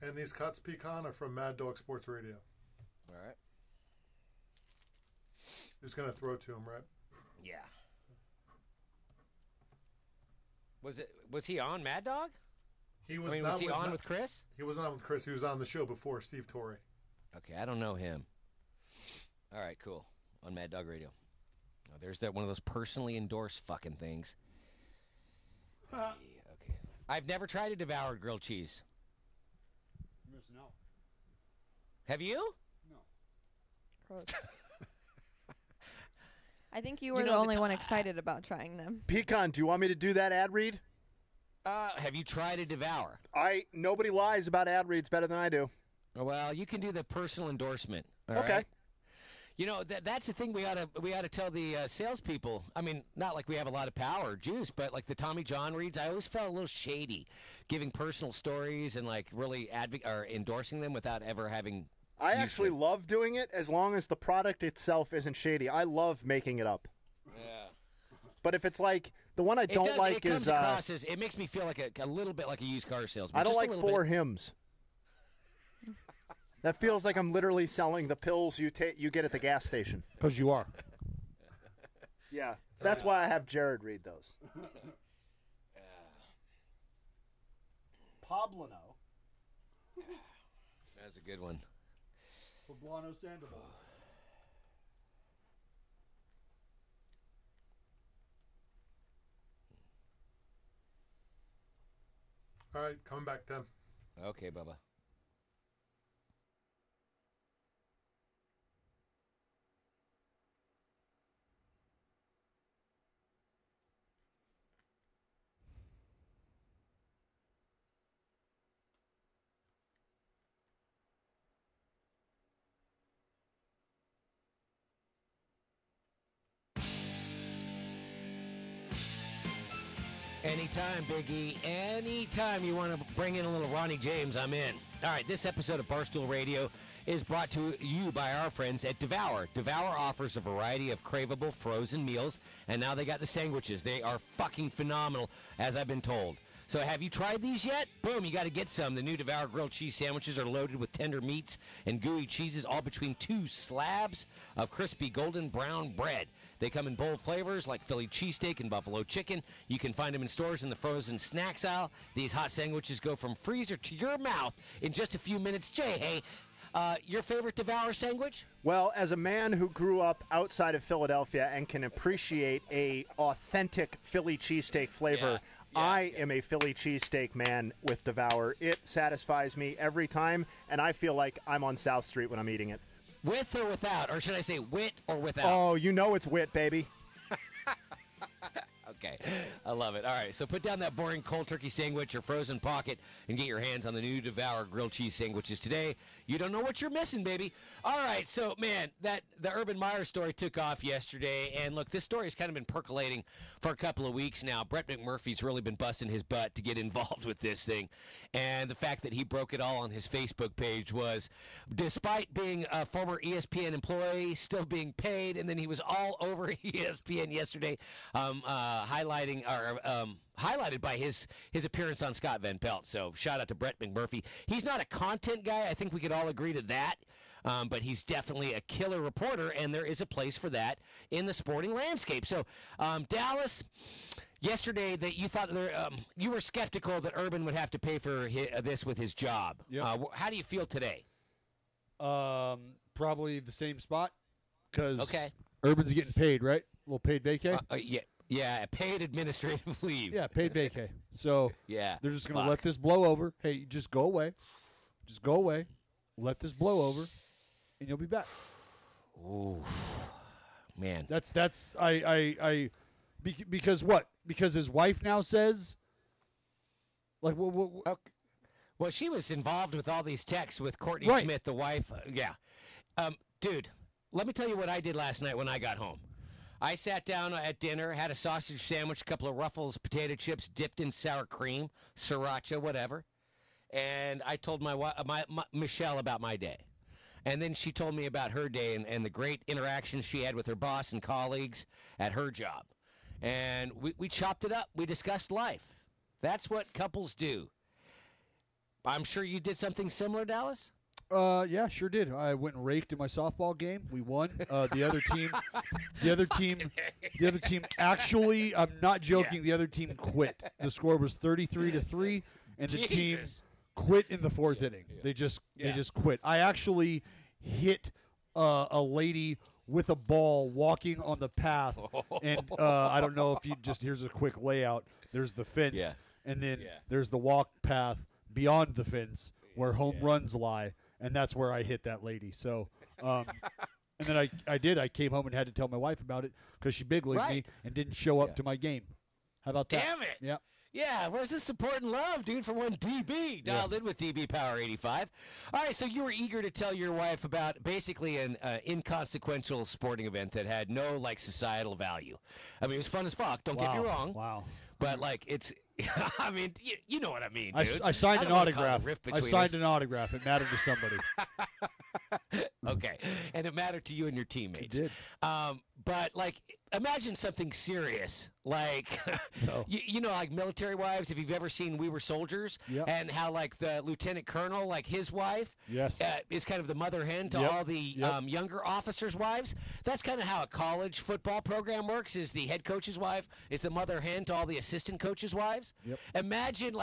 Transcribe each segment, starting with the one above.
And these cuts, Pecan, are from Mad Dog Sports Radio. All right. Just going to throw it to him, right? Yeah. Was he on Mad Dog? Was he on with Chris? He wasn't on with Chris. He was on the show before Steve Torrey. Okay, I don't know him. All right, cool. On Mad Dog Radio. Oh, there's that one of those personally endorsed fucking things. Hey, okay. I've never tried to devour grilled cheese. You're missing out. Have you? No. Gross. I think you were the only one excited about trying them. Pecan, do you want me to do that ad read? Have you tried to devour? Nobody lies about ad reads better than I do. Well, you can do the personal endorsement. All okay. Right? You know, that's the thing we ought to tell the salespeople. I mean, not like we have a lot of power or juice, but like the Tommy John reads, I always felt a little shady giving personal stories and like really endorsing them without ever having. I actually love doing it as long as the product itself isn't shady. I love making it up. Yeah. But if it's like the one I don't like it comes across as it makes me feel like a little bit like a used car salesman. I don't like four hymns. That feels like I'm literally selling the pills you get at the gas station. Because you are. Yeah, that's why I have Jared read those. Poblano. That's a good one. Poblano Sandoval. All right, coming back, Tim. Okay, Bubba. Anytime, Big E. Anytime you want to bring in a little Ronnie James, I'm in. All right, this episode of Barstool Radio is brought to you by our friends at Devour. Devour offers a variety of craveable frozen meals, and now they got the sandwiches. They are fucking phenomenal, as I've been told. So have you tried these yet? Boom, you got to get some. The new Devour grilled cheese sandwiches are loaded with tender meats and gooey cheeses, all between two slabs of crispy golden brown bread. They come in bold flavors like Philly cheesesteak and buffalo chicken. You can find them in stores in the frozen snacks aisle. These hot sandwiches go from freezer to your mouth in just a few minutes. Jay, hey, your favorite Devour sandwich? Well, as a man who grew up outside of Philadelphia and can appreciate a authentic Philly cheesesteak flavor, I am a Philly cheesesteak man with Devour. It satisfies me every time, and I feel like I'm on South Street when I'm eating it. With or without? Or should I say wit or without? Oh, you know it's wit, baby. Okay, I love it. All right, so put down that boring cold turkey sandwich or frozen pocket and get your hands on the new Devour grilled cheese sandwiches today. You don't know what you're missing, baby. All right, so, man, the Urban Meyer story took off yesterday, and look, this story has kind of been percolating for a couple of weeks now. Brett McMurphy's really been busting his butt to get involved with this thing, and the fact that he broke it all on his Facebook page was, despite being a former ESPN employee, still being paid, and then he was all over ESPN yesterday, highlighted by his appearance on Scott Van Pelt. So shout out to Brett McMurphy. He's not a content guy. I think we could all agree to that. But he's definitely a killer reporter, and there is a place for that in the sporting landscape. So Dallas, yesterday that you thought you were skeptical that Urban would have to pay for this with his job. Yep. How do you feel today? Probably the same spot because Okay. Urban's getting paid, right? A little paid vacay. Yeah, paid administrative leave. Yeah, paid vacay. So Yeah, they're just going to let this blow over. Hey, just go away. Just go away. Let this blow over, and you'll be back. Ooh, man. Because what? Because his wife now says, like, what? Okay. Well, she was involved with all these texts with Courtney Right. Smith, the wife. Dude, let me tell you what I did last night when I got home. I sat down at dinner, had a sausage sandwich, a couple of Ruffles potato chips dipped in sour cream, sriracha, whatever. And I told my Michelle about my day. And then she told me about her day and the great interactions she had with her boss and colleagues at her job. And we chopped it up. We discussed life. That's what couples do. I'm sure you did something similar, Dallas. Yeah, sure did. I went and raked in my softball game. We won. The other team. Actually, I'm not joking. Yeah. The other team quit. The score was 33-3, and the team Jesus. quit in the fourth inning. They just quit. I actually hit a lady with a ball walking on the path, and I don't know if you just here's a quick layout. There's the fence, and then there's the walk path beyond the fence where home runs lie. And that's where I hit that lady. So, and then I did. I came home and had to tell my wife about it because she big leagued me and didn't show up to my game. How about that? Damn it. Yeah. Yeah, where's the support and love, dude, from one DB? Dialed in with DB Power 85. All right, so you were eager to tell your wife about basically an inconsequential sporting event that had no, like, societal value. I mean, it was fun as fuck, don't get me wrong. Wow. But, like, it's – I mean, you know what I mean, dude. I signed an autograph. I signed an autograph. It mattered to somebody. Okay, and it mattered to you and your teammates. It did. But, like, imagine something serious, like, No. you know, like Military Wives, if you've ever seen We Were Soldiers, Yep. and how, like, the lieutenant colonel, like, his wife Yes. is kind of the mother hen to Yep. all the Yep. younger officers' wives. That's kind of how a college football program works, is the head coach's wife is the mother hen to all the assistant coaches' wives. Yep. Imagine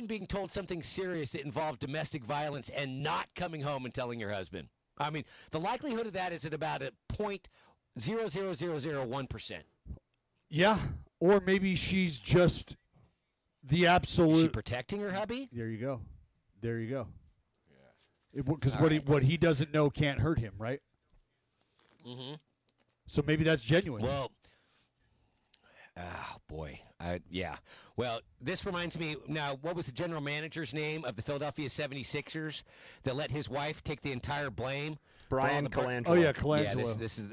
being told something serious that involved domestic violence and not coming home and telling your husband. I mean, the likelihood of that is at about a 0.00001%. Yeah. Or maybe she's just the Is absolute. she protecting her hubby? There you go. There you go. Yeah. Because All what right. he doesn't know can't hurt him, right? Mm-hmm. So maybe that's genuine. Well, oh, boy. Yeah. Well, this reminds me, now, what was the general manager's name of the Philadelphia 76ers that let his wife take the entire blame? Brian for all the Colangelo. Oh yeah, Yeah, Colangelo. this is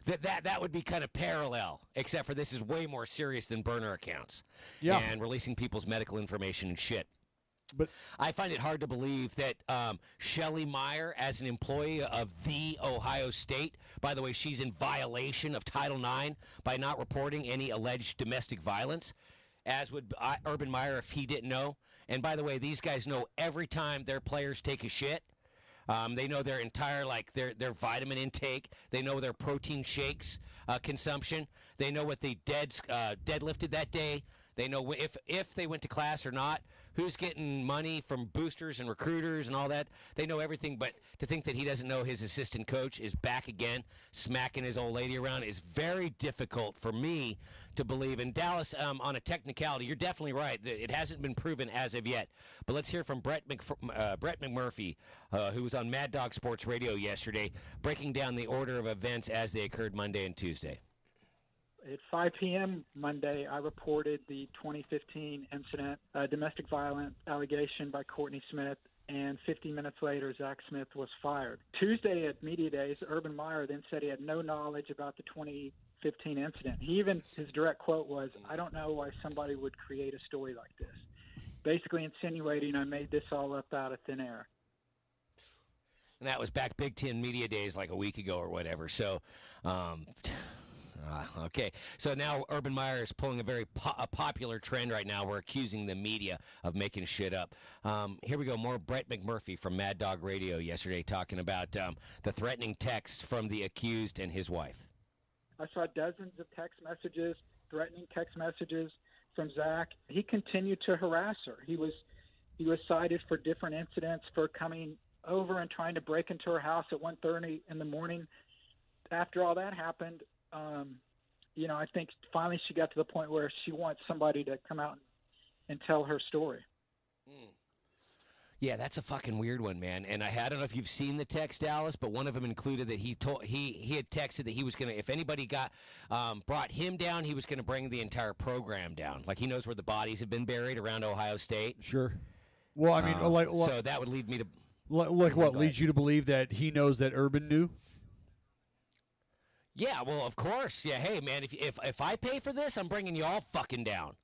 that would be kind of parallel, except for this is way more serious than burner accounts. Yeah. And releasing people's medical information and shit. But I find it hard to believe that Shelley Meyer, as an employee of the Ohio State, by the way, she's in violation of Title IX by not reporting any alleged domestic violence, as would Urban Meyer if he didn't know. And by the way, these guys know every time their players take a shit. They know their entire, like, their vitamin intake. They know their protein shakes consumption. They know what they deadlifted that day. They know if they went to class or not, who's getting money from boosters and recruiters and all that. They know everything, but to think that he doesn't know his assistant coach is back again, smacking his old lady around, is very difficult for me to believe. And Dallas, on a technicality, you're definitely right. It hasn't been proven as of yet. But let's hear from Brett McMurphy, who was on Mad Dog Sports Radio yesterday, breaking down the order of events as they occurred Monday and Tuesday. At 5 p.m. Monday, I reported the 2015 incident, domestic violence allegation by Courtney Smith, and 50 minutes later, Zach Smith was fired. Tuesday at Media Days, Urban Meyer then said he had no knowledge about the 2015 incident. His direct quote was, "I don't know why somebody would create a story like this," basically insinuating I made this all up out of thin air. And that was back Big Ten Media Days like a week ago or whatever. So, okay. So now Urban Meyer is pulling a very popular trend right now. We're accusing the media of making shit up. Here we go. More Brett McMurphy from Mad Dog Radio yesterday talking about the threatening text from the accused and his wife. I saw dozens of text messages, threatening text messages from Zach. He continued to harass her. He was cited for different incidents for coming over and trying to break into her house at 1:30 in the morning. After all that happened, I think finally she got to the point where she wants somebody to come out and tell her story. Yeah, that's a fucking weird one, man. And I don't know if you've seen the text, Dallas, but one of them included that he had texted that he was gonna, if anybody brought him down, he was gonna bring the entire program down. Like he knows where the bodies have been buried around Ohio State. Sure. Well, I mean, so that would lead me to. Like what leads you to believe that he knows that Urban knew? Yeah, well, of course. Yeah, hey, man, if I pay for this, I'm bringing you all fucking down.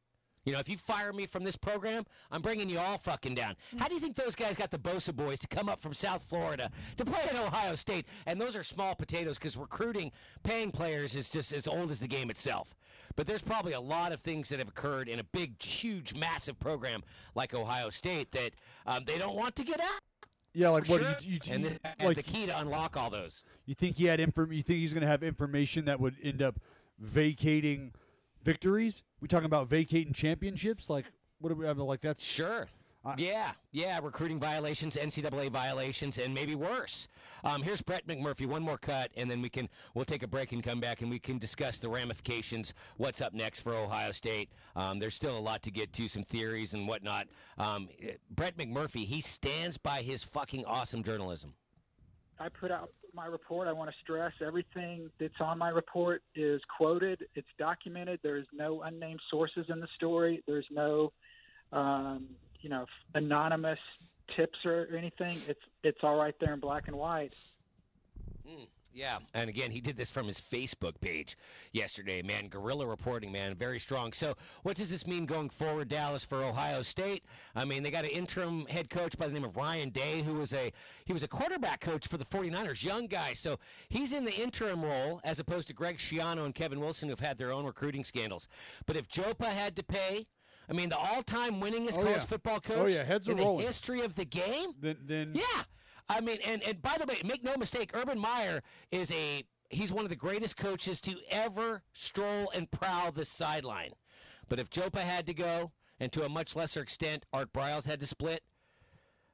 You know, if you fire me from this program, I'm bringing you all fucking down. How do you think those guys got the Bosa boys to come up from South Florida to play at Ohio State? And those are small potatoes because recruiting, paying players is just as old as the game itself. But there's probably a lot of things that have occurred in a big, huge, massive program like Ohio State that they don't want to get out. Yeah, like what? Sure. And the key to unlock all those. You think he had You think he's going to have information that would end up vacating victories? We talking about vacating championships? Like what? I mean, like that's sure. Yeah, recruiting violations, NCAA violations, and maybe worse. Here's Brett McMurphy, one more cut, and then we'll take a break and come back, and we can discuss the ramifications, what's up next for Ohio State. There's still a lot to get to, some theories and whatnot. Brett McMurphy, he stands by his fucking awesome journalism. I put out my report. I want to stress everything that's on my report is quoted. It's documented. There's no unnamed sources in the story. There's no anonymous tips or anything. It's all right there in black and white. Yeah, and again, he did this from his Facebook page yesterday, man. Guerrilla reporting, man, very strong. So what does this mean going forward, Dallas, for Ohio State? I mean, they got an interim head coach by the name of Ryan Day, who was a quarterback coach for the 49ers, young guy. So he's in the interim role as opposed to Greg Schiano and Kevin Wilson, who've had their own recruiting scandals. But if Jopa had to pay, I mean, the all-time winningest college football coach heads are in the rolling. History of the game? Then yeah. I mean, and by the way, make no mistake, Urban Meyer he's one of the greatest coaches to ever stroll and prowl this sideline. But if Jopa had to go, and to a much lesser extent, Art Briles had to split,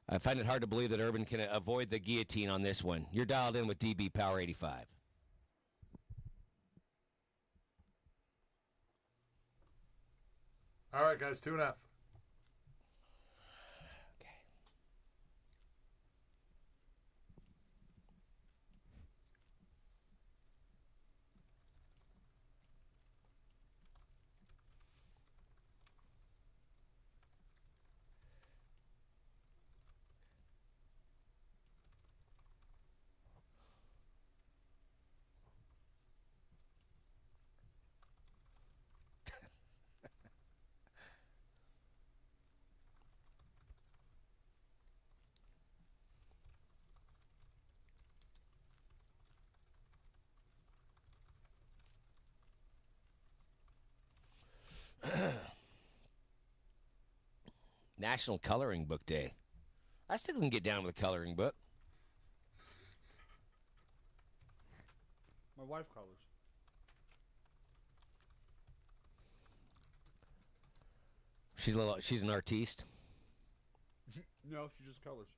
I find it hard to believe that Urban can avoid the guillotine on this one. You're dialed in with DB Power 85. All right, guys, 2.5. National Coloring Book Day. I still can get down with a coloring book. my wife colors. She's an artiste. No, she just colors.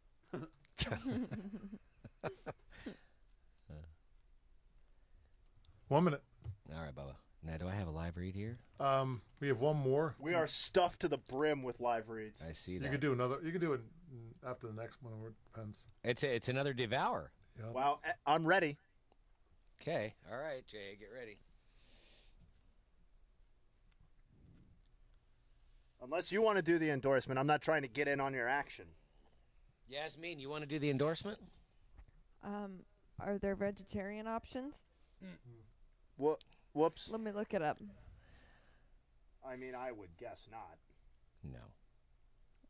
1 minute. All right, Bubba. Now, do I have a live read here? We have one more. We are stuffed to the brim with live reads. I see that. You could do another. You could do it after the next one. It depends. It's another Devour. Yep. Wow, I'm ready. Okay. All right, Jay, get ready. Unless you want to do the endorsement, I'm not trying to get in on your action. Yasmin, you want to do the endorsement? Are there vegetarian options? Whoops. Let me look it up. I mean, I would guess not. No.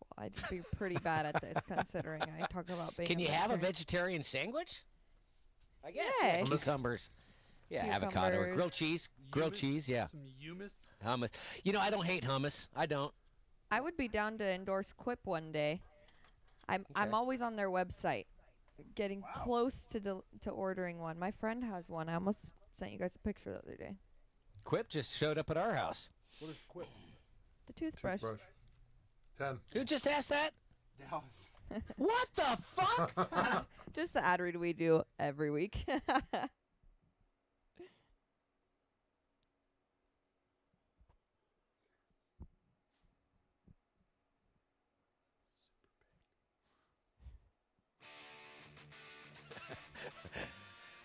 Well, I'd be pretty bad at this considering I talk about being Can you have a vegetarian. vegetarian sandwich? I guess. Yeah. Yeah, cucumbers. Yeah, avocado or grilled cheese. Grilled cheese, yeah. Some hummus. Hummus. You know, I don't hate hummus. I don't. I would be down to endorse Quip one day. I'm always on their website, getting close to ordering one. My friend has one. I almost sent you guys a picture the other day. Quip just showed up at our house. What is Quip? The toothbrush. 10. Who just asked that? Dallas. What the fuck? Just the ad read we do every week.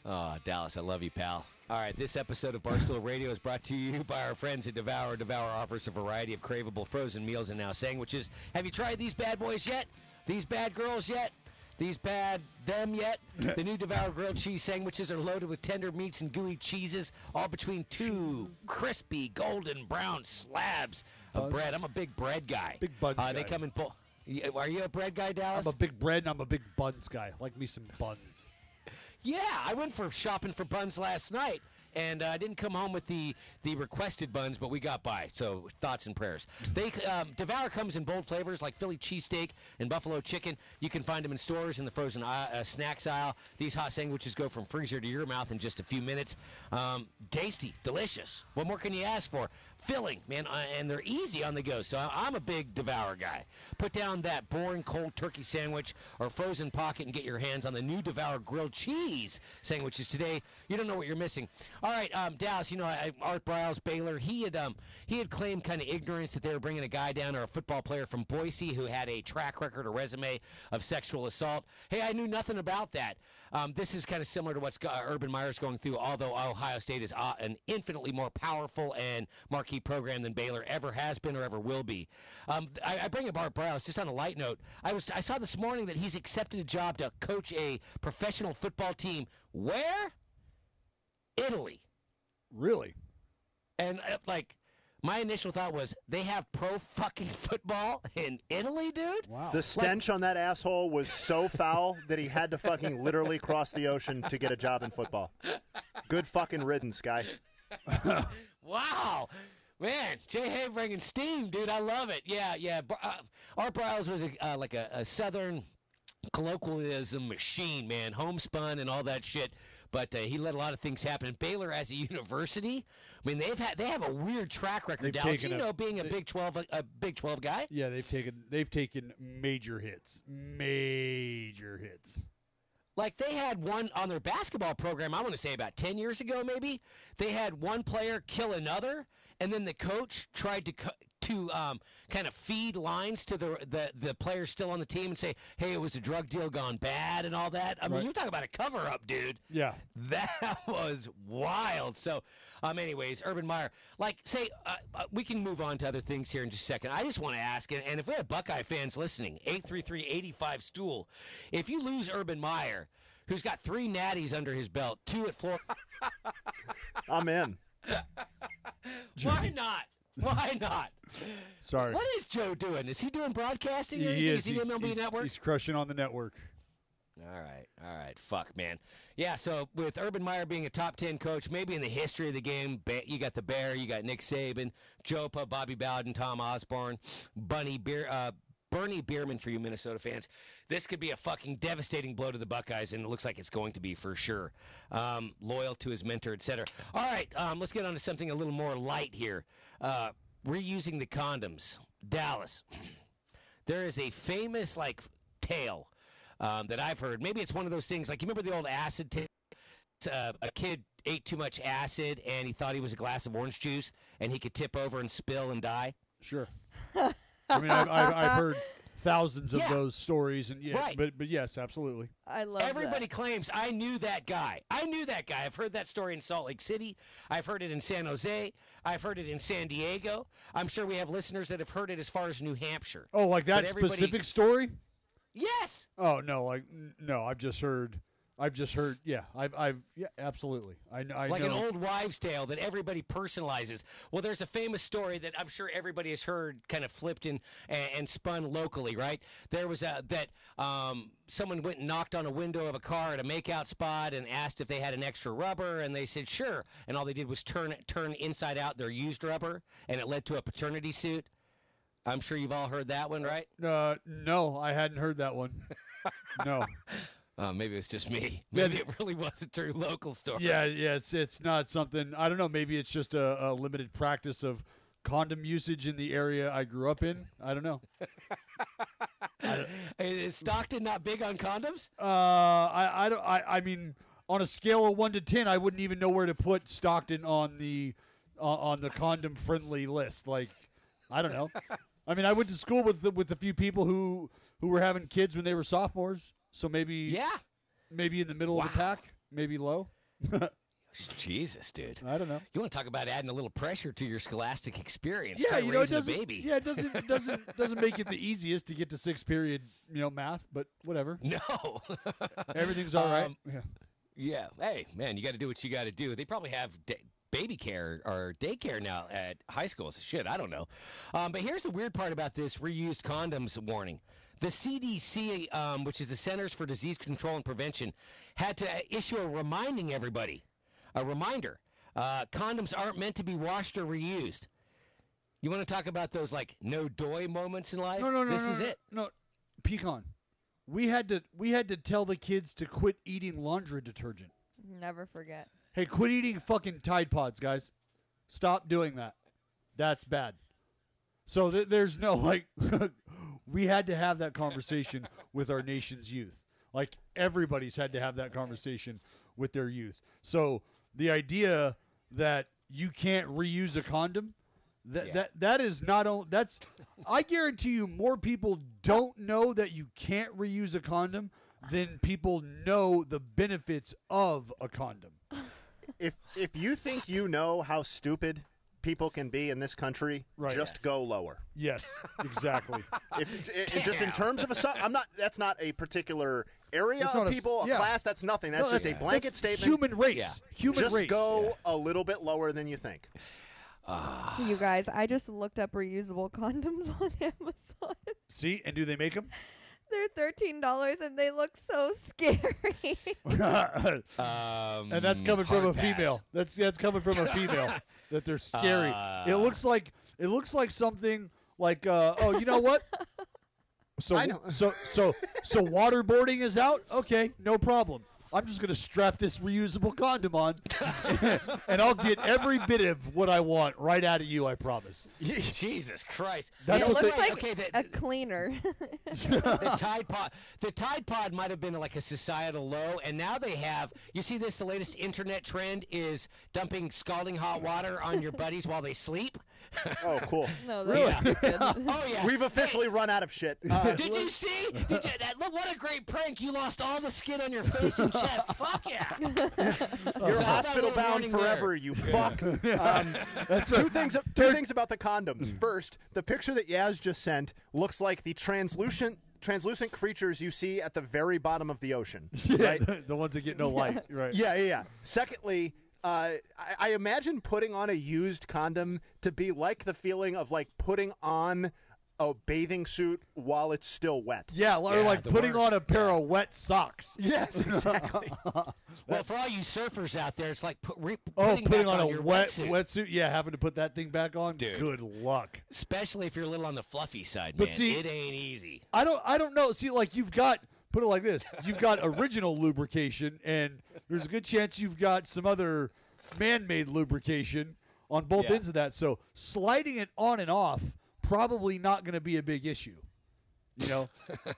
Oh, Dallas, I love you, pal. All right, this episode of Barstool Radio is brought to you by our friends at Devour. Devour offers a variety of craveable frozen meals and now sandwiches. Have you tried these bad boys yet? These bad girls yet? these bad them yet? The new Devour grilled cheese sandwiches are loaded with tender meats and gooey cheeses, all between two crispy golden brown slabs of bread. I'm a big bread guy. Big buns guy. They come in Are you a bread guy, Dallas? I'm a big bread and I'm a big buns guy. Like me some buns. Yeah, I went for shopping for buns last night, and I didn't come home with the requested buns, but we got by. So thoughts and prayers. Devour comes in bold flavors like Philly cheesesteak and buffalo chicken. You can find them in stores in the frozen snacks aisle. These hot sandwiches go from freezer to your mouth in just a few minutes. Tasty, delicious. What more can you ask for? Filling, man, and they're easy on the go. So I'm a big Devour guy. Put down that boring cold turkey sandwich or frozen pocket and get your hands on the new Devour grilled cheese sandwiches today. You don't know what you're missing. All right, Dallas, Art Briles, Baylor, he had claimed kind of ignorance that they were bringing a guy down or a football player from Boise who had a track record or resume of sexual assault. Hey, I knew nothing about that. This is kind of similar to what Urban Meyer's going through, although Ohio State is an infinitely more powerful and marquee program than Baylor ever has been or ever will be. I bring up Art Briles just on a light note. I saw this morning that he's accepted a job to coach a professional football team. Where? Italy. Really? And my initial thought was, they have pro fucking football in Italy, dude? Wow. The stench on that asshole was so foul that he had to fucking literally cross the ocean to get a job in football. Good fucking riddance, guy. Wow. Man, Jay Hay bringing steam, dude. I love it. Yeah. Art Briles was a Southern colloquialism machine, man. Homespun and all that shit. But he let a lot of things happen. Baylor as a university, I mean, they have a weird track record. Dallas, being a Big 12 guy. Yeah, they've taken major hits. Like, they had one on their basketball program, I want to say about 10 years ago maybe. They had one player kill another, and then the coach tried to kind of feed lines to the players still on the team and say, hey, it was a drug deal gone bad and all that. I mean, you're talking about a cover-up, dude. Yeah. That was wild. So, anyways, Urban Meyer, we can move on to other things here in just a second. I just want to ask, and if we have Buckeye fans listening, 833-85-STOOL, if you lose Urban Meyer, who's got 3 natties under his belt, 2 at Florida. I'm in. Why not? Why not? Sorry. What is Joe doing? Is he doing broadcasting? He is. Is he MLB Network? He's crushing on the network. All right. Fuck, man. Yeah, so with Urban Meyer being a top 10 coach, maybe in the history of the game, you got the Bear, you got Nick Saban, Jopa, Bobby Bowden, Tom Osborne, Bernie Bierman for you Minnesota fans. This could be a fucking devastating blow to the Buckeyes, and it looks like it's going to be for sure. Loyal to his mentor, etc. All right, let's get on to something a little more light here. Reusing the condoms. Dallas. There is a famous, tale that I've heard. Maybe it's one of those things, you remember the old acid tale? A kid ate too much acid, and he thought he was a glass of orange juice, and he could tip over and spill and die? Sure. I mean, I've heard thousands of those stories, and right. but yes, absolutely. I love Everybody claims, I knew that guy. I've heard that story in Salt Lake City. I've heard it in San Jose. I've heard it in San Diego. I'm sure we have listeners that have heard it as far as New Hampshire. Oh, like that specific story? Yes. Oh no, no. I've just heard. Yeah, yeah, absolutely. I know. An old wives' tale that everybody personalizes. Well, there's a famous story that I'm sure everybody has heard, kind of flipped and spun locally, right? There was someone went and knocked on a window of a car at a makeout spot and asked if they had an extra rubber, and they said sure, and all they did was turn inside out their used rubber, and it led to a paternity suit. I'm sure you've all heard that one, right? No, I hadn't heard that one. No. Maybe it's just me. Maybe it really was a true local story. Yeah, it's not something. I don't know. Maybe it's just a limited practice of condom usage in the area I grew up in. I don't know. Is Stockton not big on condoms? I mean, on a scale of 1 to 10, I wouldn't even know where to put Stockton on the condom friendly list. I don't know. I mean, I went to school with a few people who were having kids when they were sophomores. So maybe in the middle of the pack, maybe low. Jesus, dude. I don't know. You want to talk about adding a little pressure to your scholastic experience? Yeah, Try you know, it raising a doesn't. baby. Yeah, it doesn't make it the easiest to get to 6th period, math, but whatever. No. Everything's all right. Yeah. Yeah. Hey, man, you got to do what you got to do. They probably have baby care or daycare now at high schools. Shit, I don't know. But here's the weird part about this reused condoms warning. The CDC, which is the Centers for Disease Control and Prevention, had to issue a reminding everybody, a reminder. Condoms aren't meant to be washed or reused. You want to talk about those like no doy moments in life? No. This is it. No, Pecan. We had to tell the kids to quit eating laundry detergent. Never forget. Hey, quit eating fucking Tide Pods, guys. Stop doing that. That's bad. So there's no like. We had to have that conversation with our nation's youth. Like everybody's had to have that conversation with their youth. So the idea that you can't reuse a condom, that is not only that's. I guarantee you, more people don't know that you can't reuse a condom than people know the benefits of a condom. If you think you know how stupid people can be in this country, just go lower. Yes, exactly. Just in terms of that's not a particular area of people, a class. That's nothing. That's just a blanket statement. Human race. Yeah. Human just race. Go a little bit lower than you think. You guys, I just looked up reusable condoms on Amazon. See, and do they make them? They're $13 and they look so scary. And that's coming from a female. That's coming from a female. That they're scary. It looks like something like you know what? So I know. so waterboarding is out? Okay, no problem. I'm just going to strap this reusable condom on, and I'll get every bit of what I want right out of you, I promise. Jesus Christ. That's it what looks like okay, a cleaner. The Tide Pod might have been like a societal low, and now they have, you see this, the latest internet trend is dumping scalding hot water on your buddies while they sleep. Oh, cool. No, Really? Oh, yeah. We've officially run out of shit. Did you see? Look, what a great prank. You lost all the skin on your face and chest. Fuck yeah. You're hospital bound forever, you fuck. Two things about the condoms. First, the picture that Yaz just sent looks like the translucent creatures you see at the very bottom of the ocean. Right? the ones that get no light. Right. Yeah. Secondly, I imagine putting on a used condom to be like the feeling of like putting on a bathing suit while it's still wet. Yeah, or like putting on a pair of wet socks. Yes, exactly. Well, for all you surfers out there, it's like putting on a your wetsuit. Yeah, having to put that thing back on. Dude. Good luck. Especially if you're a little on the fluffy side, But man. see, it ain't easy. I don't know. See, like you've got, put it like this, you've got original lubrication, and there's a good chance you've got some other man-made lubrication on both ends of that. So sliding it on and off, probably not going to be a big issue.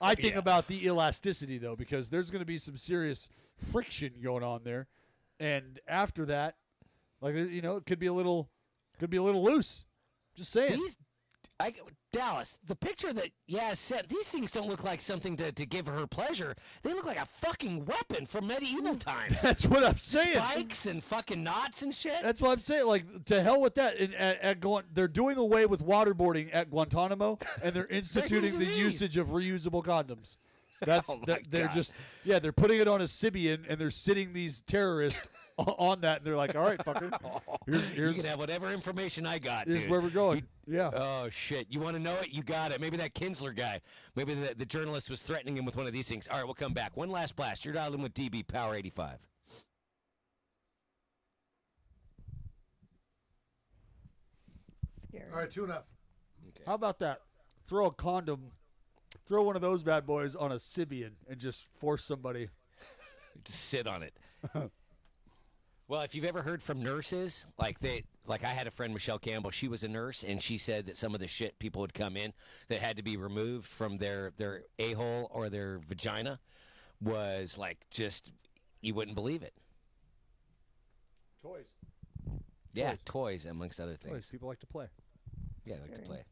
I think about the elasticity though, because there's going to be some serious friction going on there, and after that, like it could be a little loose. Just saying. Dallas, the picture that Yaz sent, these things don't look like something to give her pleasure. They look like a fucking weapon from medieval times. That's what I'm saying. Spikes and fucking knots and shit. That's what I'm saying. Like, to hell with that. They're doing away with waterboarding at Guantanamo, and they're instituting the usage of reusable condoms. They're putting it on a Sibian, and they're sitting these terrorists on that, and they're like, all right, fucker. Here's you can have whatever information I got, Here's dude. where we're going. Yeah. Oh, shit. You want to know it? You got it. Maybe that Kinsler guy, maybe the journalist was threatening him with one of these things. All right, we'll come back. One last blast. You're dialed in with DB Power 85. Scary. All right, 2-0. Okay. How about that? Throw a condom, throw one of those bad boys on a Sibian, and just force somebody to sit on it. Well, if you've ever heard from nurses, like I had a friend, Michelle Campbell, she was a nurse, and she said that some of the shit people would come in that had to be removed from their a-hole or their vagina was like just, you wouldn't believe it. toys. Yeah, toys amongst other things. Toys. People like to play. Yeah, they like to play.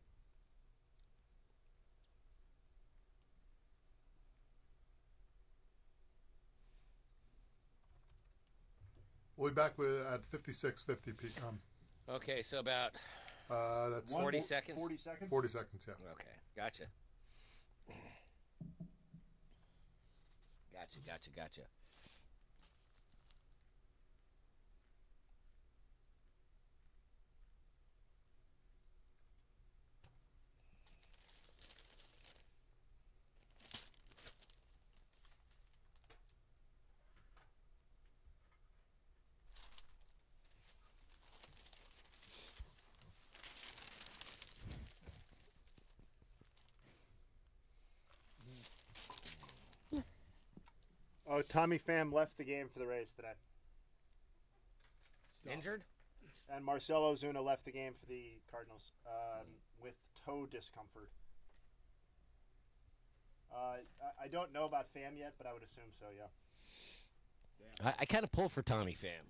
We'll be back at 56:50 p.m. Okay, so about That's 40 seconds? 40 seconds? 40 seconds, yeah. Okay, gotcha. Gotcha. Oh, Tommy Pham left the game for the Rays today. Injured? And Marcelo Ozuna left the game for the Cardinals with toe discomfort. I don't know about Pham yet, but I would assume so, yeah. I kind of pull for Tommy Pham.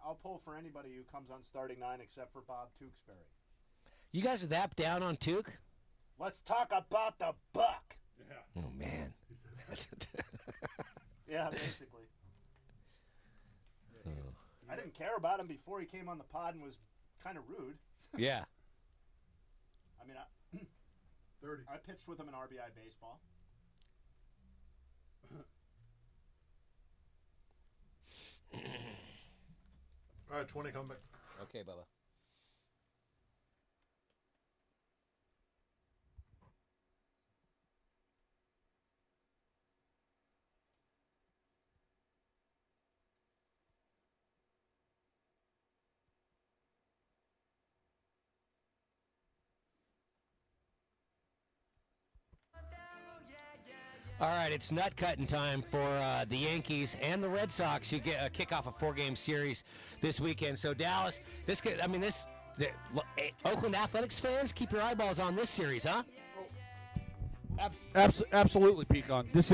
I'll pull for anybody who comes on starting 9 except for Bob Tewksbury. You guys are that down on Tuke? Let's talk about the Buck. Yeah. Oh, man. Yeah, basically. Oh. I didn't care about him before he came on the pod and was kind of rude. Yeah. I mean, 30. I pitched with him in RBI baseball. All right, 20 coming back. Okay, Bubba. All right, it's nut cutting time for the Yankees and the Red Sox. You get kick off a 4-game series this weekend. So Dallas, Oakland Athletics fans, keep your eyeballs on this series, huh? Absolutely, Pecan. It's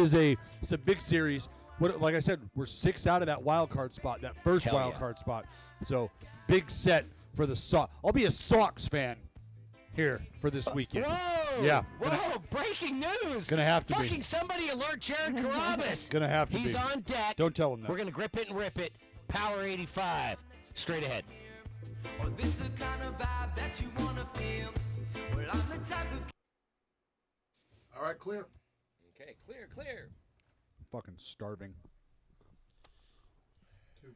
a big series. Like I said, we're 6 out of that wild card spot, that first Hell wild yeah. card spot. So big set for the Sox. I'll be a Sox fan here for this weekend. Whoa! Yeah. Whoa! Breaking news! Gonna have to be. Fucking somebody alert Jared Carabas. Gonna have to He's be. on deck. Don't tell him that. We're gonna grip it and rip it. Power 85. Straight ahead. Or this the kind of vibe that you wanna feel. Well, I'm the type of All right, clear. Okay, clear. Fucking starving. 2.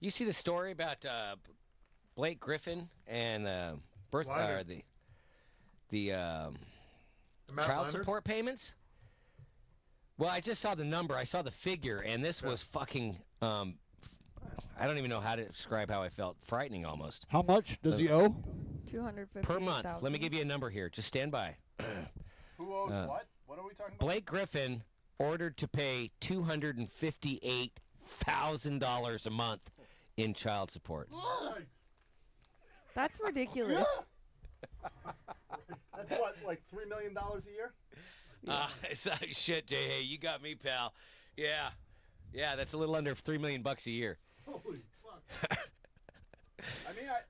You see the story about Blake Griffin and Leonard. the Matt child Leonard? support payments? Well, I just saw the number. I saw the figure, and this was fucking. I don't even know how to describe how I felt. Frightening, almost. How much does he owe? 250 Per month. Let me give you a number here. Just stand by. Who owes what? What are we talking about? Blake Griffin ordered to pay $258,000 a month in child support. That's ridiculous. That's what, like $3 million a year? Shit, Jay. You got me, pal. Yeah, that's a little under $3 million a year. Holy fuck. I mean, I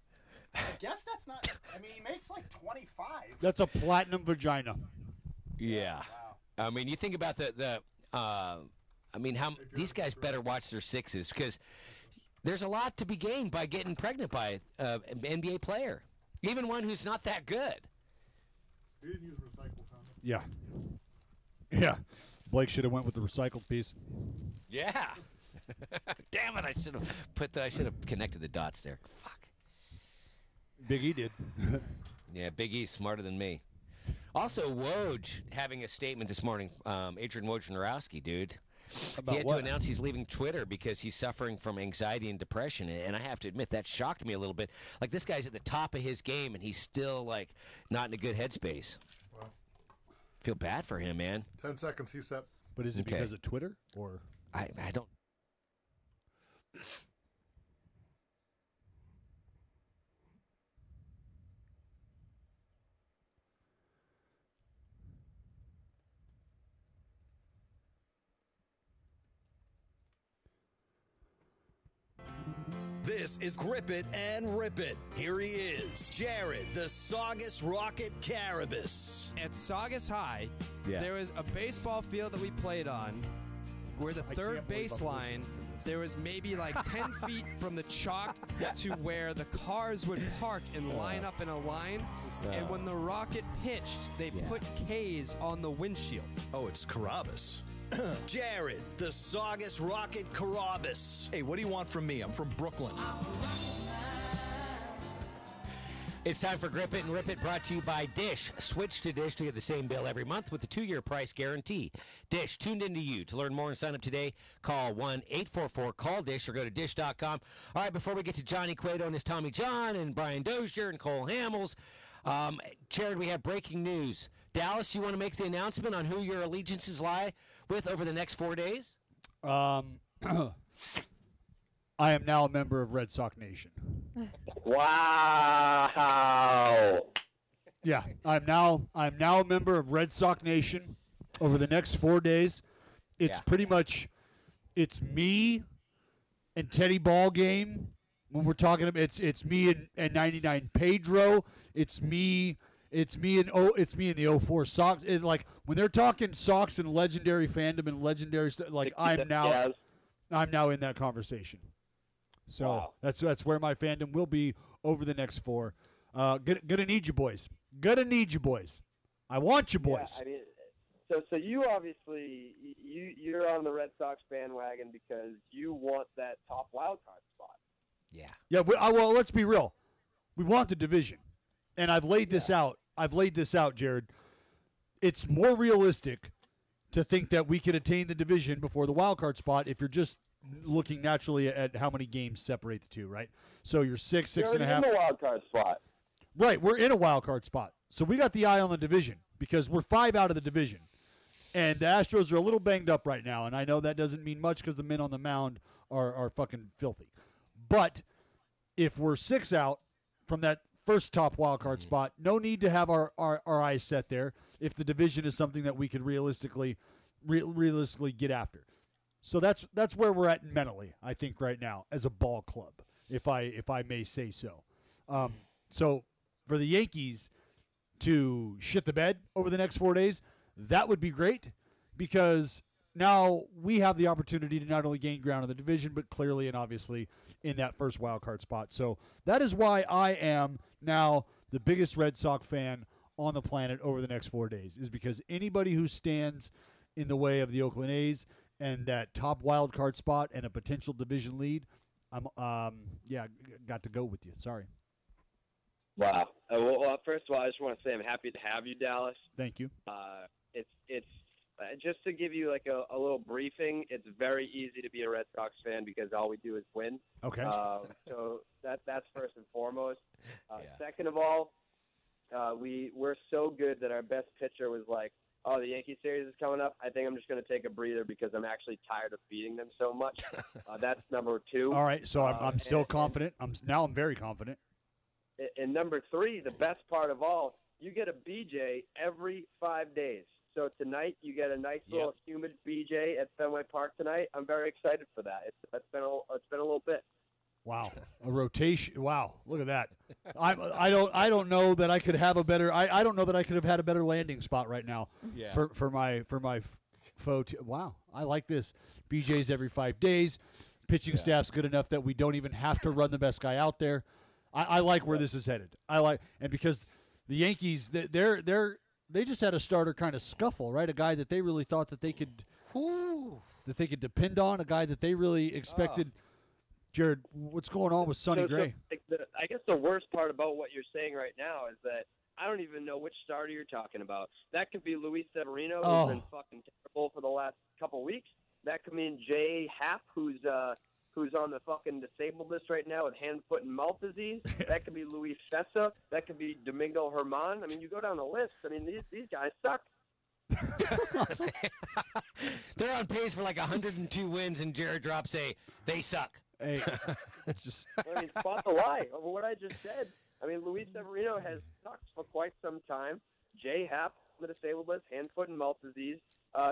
guess that's not. I mean, he makes like 25. That's a platinum vagina. Yeah. Wow. I mean, you think about these guys better watch their sixes, because there's a lot to be gained by getting pregnant by an NBA player, even one who's not that good. He didn't use recycled condoms. Yeah. Yeah. Blake should have went with the recycled piece. Yeah. Damn it! I should have connected the dots there. Fuck. Big E did. Yeah, Big E's smarter than me. Also, Woj having a statement this morning. Adrian Wojnarowski, dude. About He had what? to announce he's leaving Twitter because he's suffering from anxiety and depression, and I have to admit that shocked me a little bit. Like, this guy's at the top of his game, and he's still like not in a good headspace. Wow. Feel bad for him, man. 10 seconds, he set. But is it Okay. because of Twitter or? I don't. This is Grip It and Rip It. Here he is, Jared, the Saugus Rocket Carabas. At Saugus High, there was a baseball field that we played on where the third baseline, there was maybe like 10 feet from the chalk to where the cars would park and line up in a line. And when the Rocket pitched, they put K's on the windshields. Oh, it's Carabas. Jared, the Saugus Rocket Carabas. Hey, what do you want from me? I'm from Brooklyn. It's time for Grip It and Rip It, brought to you by Dish. Switch to Dish to get the same bill every month with a 2-year price guarantee. Dish, tuned into you. To learn more and sign up today, call 1-844-CALL-DISH or go to dish.com. All right, before we get to Johnny Cueto and his Tommy John and Brian Dozier and Cole Hamels, Jared, we have breaking news. Dallas, you want to make the announcement on who your allegiances lie with over the next 4 days? I am now a member of Red Sox Nation. Wow. Yeah, I'm now a member of Red Sox Nation over the next 4 days. It's pretty much me and Teddy Ballgame when we're talking about it's me and 99 Pedro. It's me in the 04 Sox. Like when they're talking Sox and legendary fandom and legendary stuff, like I'm now in that conversation. So that's where my fandom will be over the next 4. Gonna need you boys. Gonna need you boys. I want you boys. Yeah, I mean, so you obviously you're on the Red Sox bandwagon because you want that top wild card spot. Yeah. Yeah. Well, let's be real. We want the division, and I've laid this out. Jared. It's more realistic to think that we can attain the division before the wild card spot if you're just looking naturally at how many games separate the two, right? So you're 6 and a half. You're in the wild card spot. Right, we're in a wild card spot. So we got the eye on the division because we're 5 out of the division. And the Astros are a little banged up right now, and I know that doesn't mean much because the men on the mound are fucking filthy. But if we're 6 out from that first top wild card spot, no need to have our eyes set there if the division is something that we could realistically get after. So that's where we're at mentally, I think, right now as a ball club, if I may say so. So for the Yankees to shit the bed over the next 4 days, that would be great because now we have the opportunity to not only gain ground in the division, but clearly and obviously in that first wild card spot. So that is why I am now the biggest Red Sox fan on the planet over the next 4 days, is because anybody who stands in the way of the Oakland A's and that top wild card spot and a potential division lead, I'm got to go with you. Sorry. Wow. Well, first of all, I just want to say I'm happy to have you, Dallas. Thank you. It's just to give you like a little briefing. It's very easy to be a Red Sox fan because all we do is win. Okay. So that's first and foremost. Second of all, we're so good that our best pitcher was like, "Oh, the Yankee series is coming up. I think I'm just going to take a breather because I'm actually tired of beating them so much." That's number 2. All right, so I'm still confident. I'm very confident. And number 3, the best part of all, you get a BJ every 5 days. So tonight you get a nice little humid BJ at Fenway Park tonight. I'm very excited for that. It's been a little bit. Wow, a rotation. Wow, look at that. I don't know that I could have a better. I don't know that I could have had a better landing spot right now. Yeah. For my photo. Wow, I like this. BJ's every 5 days. Pitching staff's good enough that we don't even have to run the best guy out there. I like where this is headed. And because the Yankees, they just had a starter kind of scuffle, right? A guy that they really thought that they could depend on, a guy that they really expected. Jared, what's going on with Sonny Gray? I guess the worst part about what you're saying right now is that I don't even know which starter you're talking about. That could be Luis Severino, who's been fucking terrible for the last couple weeks. That could mean Jay Happ, who's on the fucking disabled list right now with hand, foot, and mouth disease. That could be Luis Fessa. That could be Domingo Herman. I mean, you go down the list. I mean, these guys suck. They're on pace for like 102 wins, and Jared drops they suck. Hey, I mean, spot the lie over what I just said. I mean, Luis Severino has sucked for quite some time. Jay Happ, the disabled list, hand, foot, and mouth disease.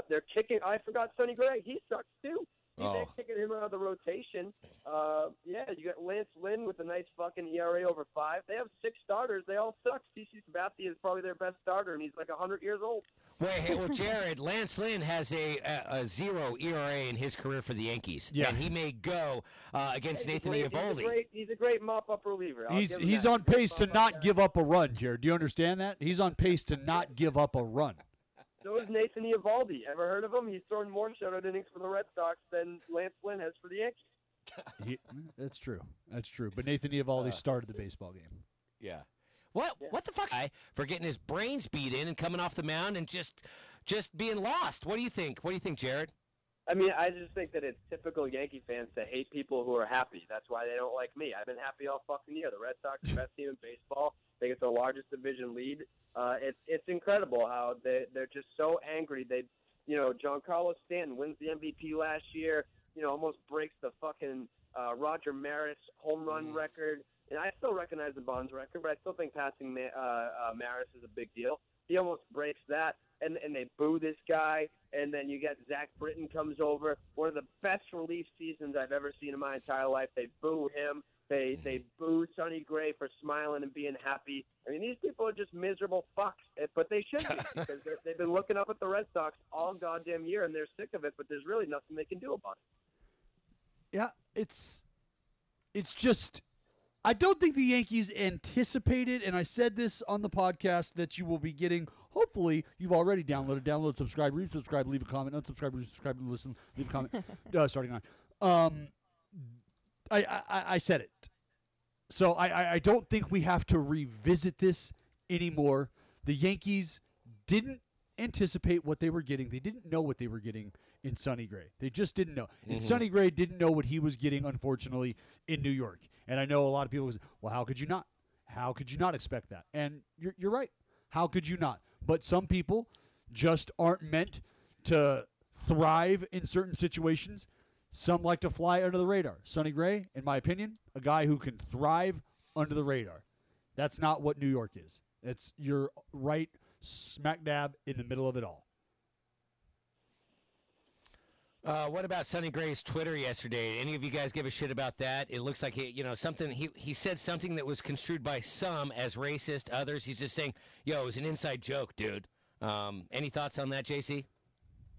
They're kicking. I forgot Sonny Gray. He sucks too. They've taken him out of the rotation. You got Lance Lynn with a nice fucking ERA over 5. They have 6 starters. They all suck. CC Sabathia is probably their best starter, and he's like 100 years old. Well, Jared, Lance Lynn has a 0 ERA in his career for the Yankees. Yeah. And he may go against Nathan Eovaldi. He's a great mop-up reliever. He's on pace to not give up a run, Jared. Do you understand that? He's on pace to not give up a run. So is Nathan Eovaldi. Ever heard of him? He's thrown more shutout innings for the Red Sox than Lance Lynn has for the Yankees. That's true. That's true. But Nathan Eovaldi started the baseball game. Yeah. What the fuck? For getting his brains beat in and coming off the mound and just being lost. What do you think? What do you think, Jared? I mean, I just think that it's typical Yankee fans to hate people who are happy. That's why they don't like me. I've been happy all fucking year. The Red Sox are the best team in baseball. They get the largest division lead. It's incredible how they're just so angry. Giancarlo Stanton wins the MVP last year. Almost breaks the fucking Roger Maris home run record. And I still recognize the Bonds record, but I still think passing Maris is a big deal. He almost breaks that, and they boo this guy. And then you get Zach Britton comes over, one of the best relief seasons I've ever seen in my entire life. They boo him. They boo Sonny Gray for smiling and being happy. I mean, these people are just miserable fucks, but they should be because they've been looking up at the Red Sox all goddamn year, and they're sick of it, but there's really nothing they can do about it. Yeah, it's just – I don't think the Yankees anticipated, and I said this on the podcast, that you will be getting – hopefully you've already download, subscribe, resubscribe, leave a comment, unsubscribe, resubscribe, listen, leave a comment, starting on. I said it. So I don't think we have to revisit this anymore. The Yankees didn't anticipate what they were getting. They didn't know what they were getting in Sonny Gray. They just didn't know. And Sonny Gray didn't know what he was getting, unfortunately, in New York. And I know a lot of people say, well, how could you not? How could you not expect that? And you're right. How could you not? But some people just aren't meant to thrive in certain situations. Some like to fly under the radar. Sonny Gray, in my opinion, a guy who can thrive under the radar. That's not what New York is. You're right smack dab in the middle of it all. What about Sonny Gray's Twitter yesterday? Any of you guys give a shit about that? It looks like he said something that was construed by some as racist. Others, he's just saying, "Yo, it was an inside joke, dude." Any thoughts on that, JC?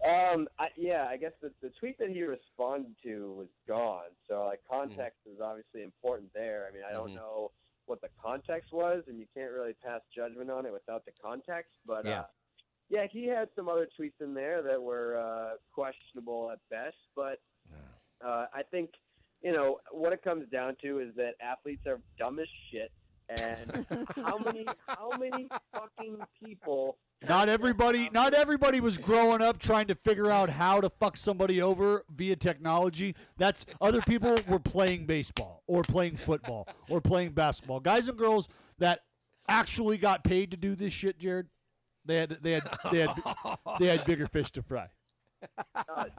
I guess the tweet that he responded to was gone. So context is obviously important there. I mean, I don't know what the context was, and you can't really pass judgment on it without the context. But yeah, he had some other tweets in there that were questionable at best. But I think, what it comes down to is that athletes are dumb as shit. And how many fucking people... Not everybody was growing up trying to figure out how to fuck somebody over via technology. That's other people were playing baseball or playing football or playing basketball. Guys and girls that actually got paid to do this shit, Jared, they had bigger fish to fry.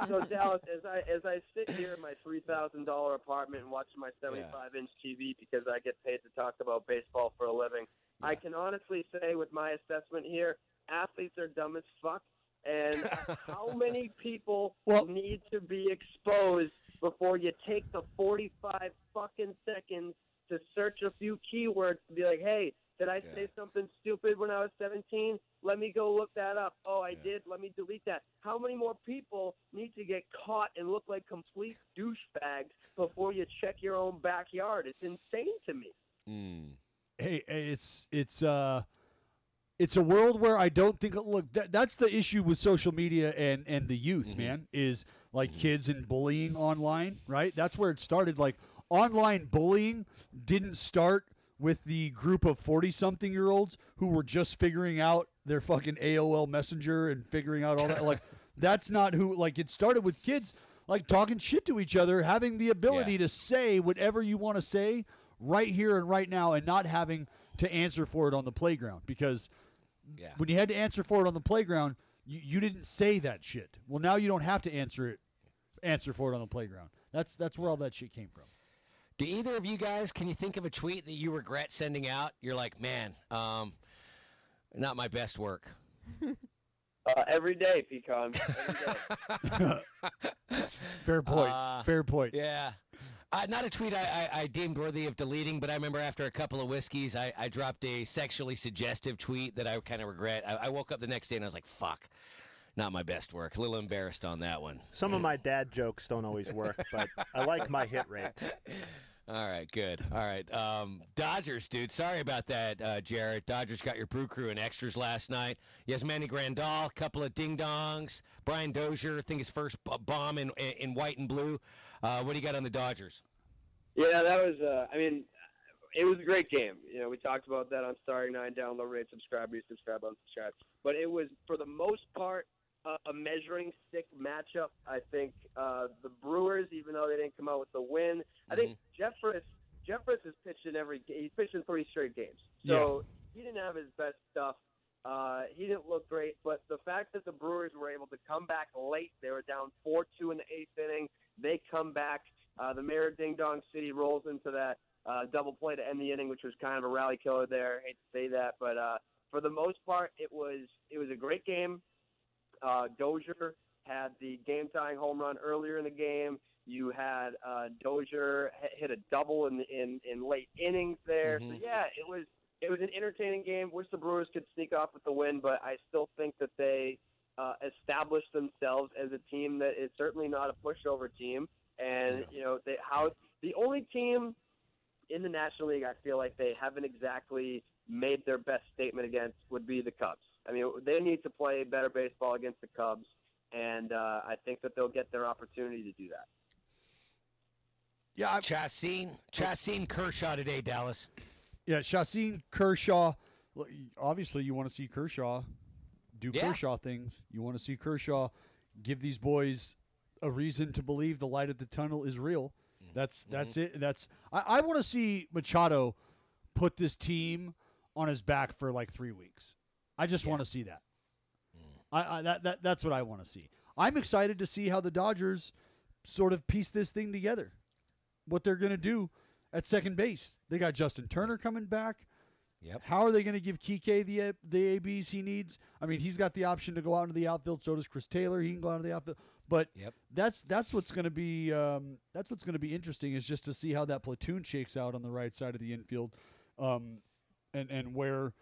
So Dallas, as I sit here in my $3,000 apartment and watch my 75-inch TV because I get paid to talk about baseball for a living, I can honestly say with my assessment here, athletes are dumb as fuck. And how many people need to be exposed before you take the 45 fucking seconds to search a few keywords to be like, hey, did I say something stupid when I was 17? Let me go look that up. Oh, I did. Let me delete that. How many more people need to get caught and look like complete douchebags before you check your own backyard? It's insane to me. Hey, it's a world where I don't think that's the issue with social media and the youth, man, is like kids and bullying online, right? That's where it started. Like online bullying didn't start with the group of 40-something-year-olds who were just figuring out their fucking AOL Messenger and figuring out all that. Like, that's not who, like, it started with kids, like, talking shit to each other, having the ability to say whatever you want to say right here and right now and not having to answer for it on the playground. Because when you had to answer for it on the playground, you didn't say that shit. Well, now you don't have to answer for it on the playground. That's where all that shit came from. Do either of you guys, can you think of a tweet that you regret sending out? You're like, man, not my best work. Every day, Pecan. Every day. Fair point. Fair point. Yeah. Not a tweet I deemed worthy of deleting, but I remember after a couple of whiskeys, I dropped a sexually suggestive tweet that I kind of regret. I woke up the next day and I was like, fuck, not my best work. A little embarrassed on that one. Some of my dad jokes don't always work, but I like my hit rate. All right, good. All right. Dodgers, dude. Sorry about that, Jared. Dodgers got your brew crew in extras last night. Yasmani Grandal, a couple of ding-dongs. Brian Dozier, I think his first bomb in white and blue. What do you got on the Dodgers? Yeah, that was, it was a great game. We talked about that on Starting 9, download, rate, subscribe, resubscribe, unsubscribe. But it was, for the most part, a measuring stick matchup. I think the Brewers, even though they didn't come out with the win, I think Jeffress has pitched he's pitched in 3 straight games. So he didn't have his best stuff. He didn't look great, but the fact that the Brewers were able to come back late, they were down 4-2 in the 8th inning. They come back. The mayor of Ding Dong City rolls into that double play to end the inning, which was kind of a rally killer there. I hate to say that, but for the most part, it was a great game. Dozier had the game-tying home run earlier in the game. You had Dozier hit a double in late innings there. So yeah, it was an entertaining game. Wish the Brewers could sneak off with the win, but I still think that they established themselves as a team that is certainly not a pushover team. And the only team in the National League I feel like they haven't exactly made their best statement against would be the Cubs. I mean, they need to play better baseball against the Cubs, and I think that they'll get their opportunity to do that. Yeah, Chacin Kershaw today, Dallas. Yeah, Chacin Kershaw. Obviously, you want to see Kershaw do Kershaw things. You want to see Kershaw give these boys a reason to believe the light at the tunnel is real. That's it. I want to see Machado put this team on his back for like 3 weeks. I just want to see that. That's what I want to see. I'm excited to see how the Dodgers sort of piece this thing together. What they're going to do at second base. They got Justin Turner coming back. Yep. How are they going to give Kike the ABs he needs? I mean, he's got the option to go out into the outfield. So does Chris Taylor. He can go out into the outfield. But that's what's going to be interesting is just to see how that platoon shakes out on the right side of the infield, and where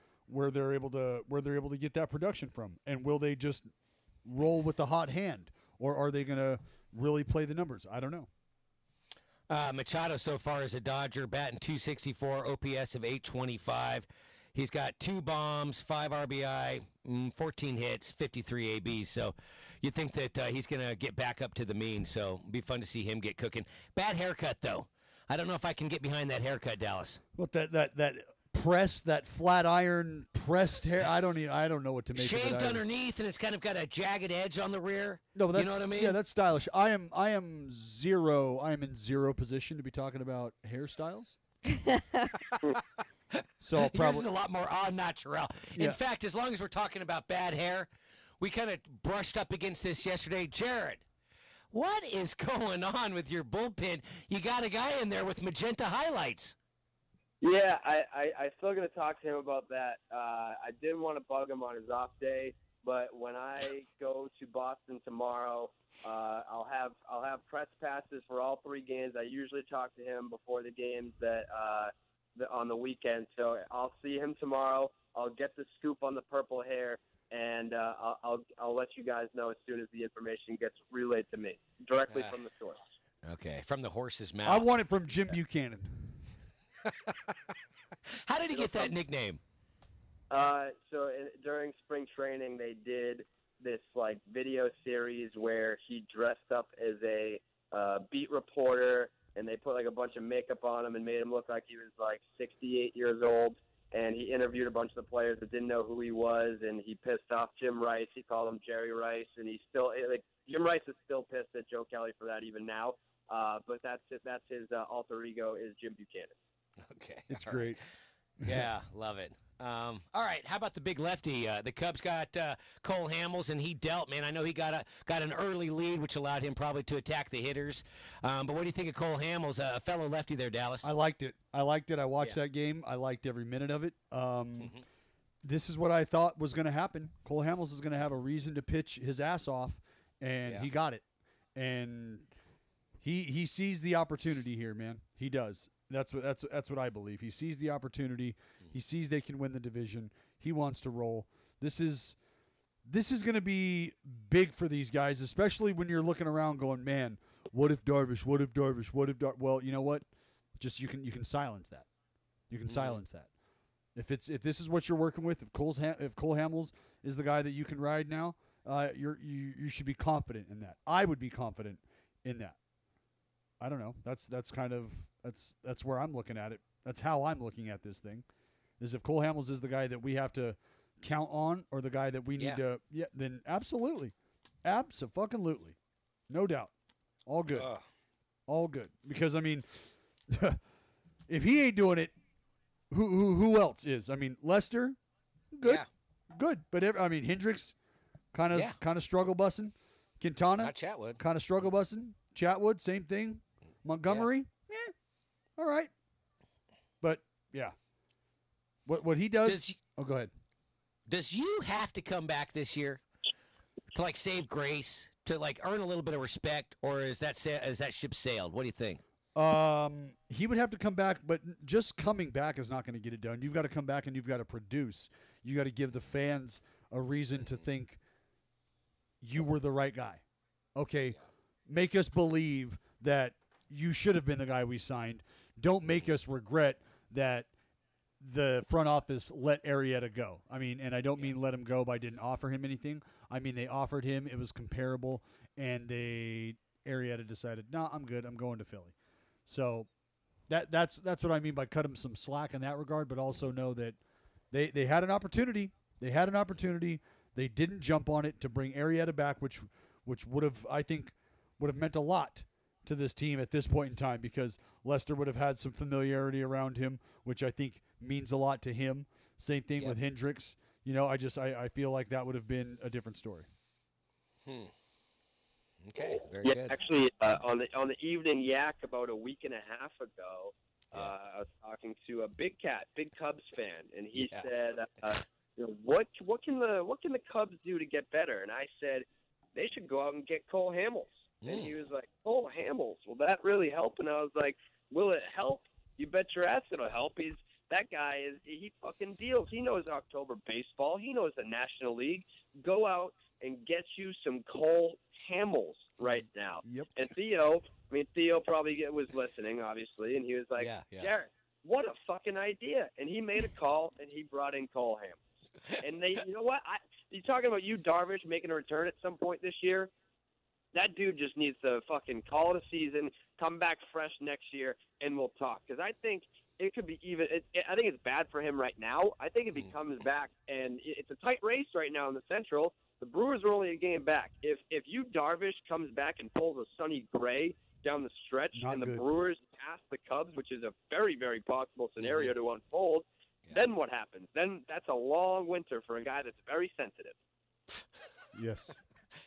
they're able to get that production from, and will they just roll with the hot hand, or are they going to really play the numbers? I don't know. Machado so far is a Dodger, batting .264, OPS of .825. He's got 2 bombs, 5 RBI, 14 hits, 53 ABs. So you think that he's going to get back up to the mean. So it'll be fun to see him get cooking. Bad haircut, though. I don't know if I can get behind that haircut, Dallas. What that pressed, that flat iron pressed hair? I don't know what to make of it. Shaved underneath, and it's kind of got a jagged edge on the rear. No, but that's, you know what I mean? Yeah, that's stylish. I am in zero position to be talking about hairstyles. So probably yours is a lot more au naturel. In fact, as long as we're talking about bad hair, we kind of brushed up against this yesterday. Jared, what is going on with your bullpen? You got a guy in there with magenta highlights. Yeah, I still going to talk to him about that. I didn't want to bug him on his off day, but when I go to Boston tomorrow, I'll have press passes for all 3 games. I usually talk to him before the games on the weekend, so I'll see him tomorrow. I'll get the scoop on the purple hair, and I'll let you guys know as soon as the information gets relayed to me directly from the source. Okay, from the horse's mouth. I want it from Jim Buchanan. How did he get that nickname? During spring training, they did this video series where he dressed up as a beat reporter, and they put a bunch of makeup on him and made him look like he was 68 years old. And he interviewed a bunch of the players that didn't know who he was, and he pissed off Jim Rice. He called him Jerry Rice, and he's still Jim Rice is still pissed at Joe Kelly for that even now. But that's his alter ego is Jim Buchanan. Okay, it's great. Right. Yeah, love it. All right, how about the big lefty? The Cubs got Cole Hamels, and he dealt. Man, I know he got an early lead, which allowed him probably to attack the hitters. But what do you think of Cole Hamels, a fellow lefty there, Dallas? I liked it. I watched that game. I liked every minute of it. this is what I thought was going to happen. Cole Hamels is going to have a reason to pitch his ass off, and he got it. And he sees the opportunity here, man. He does. That's what I believe. He sees the opportunity. He sees they can win the division. He wants to roll. This is going to be big for these guys, especially when you're looking around going, man, what if Darvish? What if Darvish? What if Well, you know what? Just you can silence that. You can silence that. If this is what you're working with, if Cole Hamels is the guy that you can ride now, you should be confident in that. I would be confident in that. I don't know. That's where I'm looking at it. That's how I'm looking at this thing. Is if Cole Hamels is the guy that we have to count on, or the guy that we need to, then absolutely, abso-fucking-lutely, no doubt, all good, all good. Because I mean, if he ain't doing it, who else is? I mean, Lester, good, good. But Hendricks, kind of struggle bussing. Quintana, not Chatwood, kind of struggle bussing. Chatwood, same thing. Montgomery, all right. But yeah, what he does. Go ahead. Does you have to come back this year to like save grace, to like earn a little bit of respect, or is that ship sailed? What do you think? He would have to come back, but just coming back is not going to get it done. You've got to come back and you've got to produce. You got to give the fans a reason to think you were the right guy. Okay, make us believe that you should have been the guy we signed. Don't make us regret that the front office let Arrieta go. I mean, and I don't mean let him go by didn't offer him anything. I mean, they offered him. It was comparable, and Arrieta decided, no, I'm good. I'm going to Philly. So that's what I mean by cut him some slack in that regard, but also know that they had an opportunity. They had an opportunity. They didn't jump on it to bring Arrieta back, which would have, I think, would have meant a lot to this team at this point in time, because Lester would have had some familiarity around him, which I think means a lot to him. Same thing with Hendricks. You know, I feel like that would have been a different story. Okay, very good. Actually, on the evening yak about a week and a half ago, I was talking to a Big Cubs fan, and he said, "What can the Cubs do to get better?" And I said, "They should go out and get Cole Hamels." And he was like, "Cole Hamels, will that really help?" And I was like, "Will it help? You bet your ass it'll help." That guy he fucking deals. He knows October baseball. He knows the National League. Go out and get you some Cole Hamels right now. Yep. And Theo probably was listening, obviously, and he was like, "Jared, what a fucking idea!" And he made a call, and he brought in Cole Hamels. And you know what? You talking about Darvish making a return at some point this year? That dude just needs to fucking call it a season, come back fresh next year, and we'll talk. Because I think it could be even. I think it's bad for him right now. I think if he comes back, and it's a tight race right now in the Central. The Brewers are only a game back. If Darvish comes back and pulls a Sonny Gray down the stretch, and the Brewers pass the Cubs, which is a very, very possible scenario to unfold, then what happens? Then that's a long winter for a guy that's very sensitive. Yes,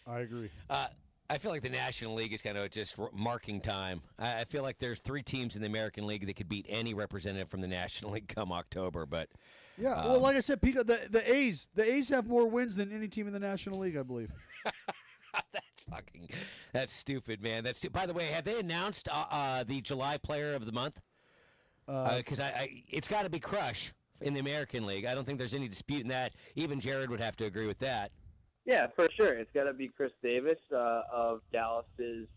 I agree. I feel like the National League is kind of just marking time. I feel like there's 3 teams in the American League that could beat any representative from the National League come October. But well, like I said, Pico, the A's have more wins than any team in the National League, I believe. That's stupid, man. By the way, have they announced the July Player of the Month? Because it's got to be Crush in the American League. I don't think there's any dispute in that. Even Jared would have to agree with that. Yeah, for sure. It's got to be Chris Davis of Dallas's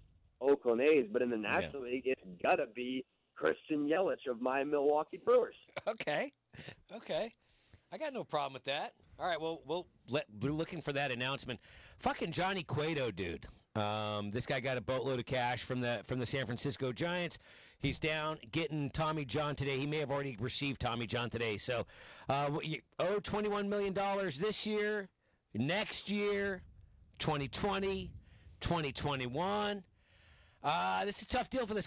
Oakland A's, but in the National League, it's got to be Christian Yelich of my Milwaukee Brewers. Okay. I got no problem with that. All right, well, we're looking for that announcement. Fucking Johnny Cueto, dude. This guy got a boatload of cash from the San Francisco Giants. He's down getting Tommy John today. He may have already received Tommy John today. So, you owe $21 million this year. Next year, 2020, 2021. This is a tough deal for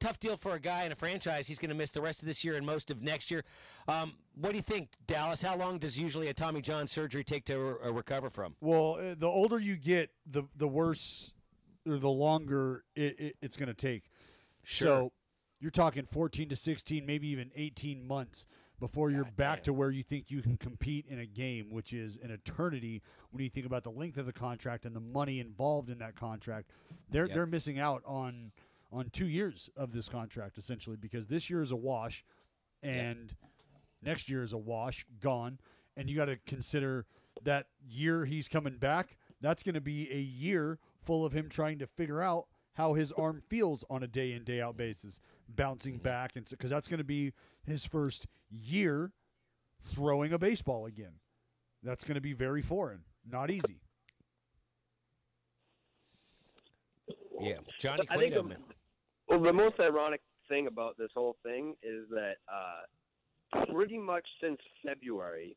tough deal for a guy in a franchise. He's going to miss the rest of this year and most of next year. What do you think, Dallas? How long does usually a Tommy John surgery take to recover from? Well, the older you get, the worse or the longer it's going to take. Sure. So you're talking 14 to 16, maybe even 18 months before you're back to where you think you can compete in a game, which is an eternity when you think about the length of the contract and the money involved in that contract. They're missing out on 2 years of this contract, essentially, because this year is a wash and next year is a wash, gone. And you got to consider that year he's coming back, that's going to be a year full of him trying to figure out how his arm feels on a day-in, day-out basis, bouncing back. And because that's going to be his first year throwing a baseball again. That's going to be very foreign, not easy. Yeah, Johnny I think Cueto. the most ironic thing about this whole thing is that pretty much since February,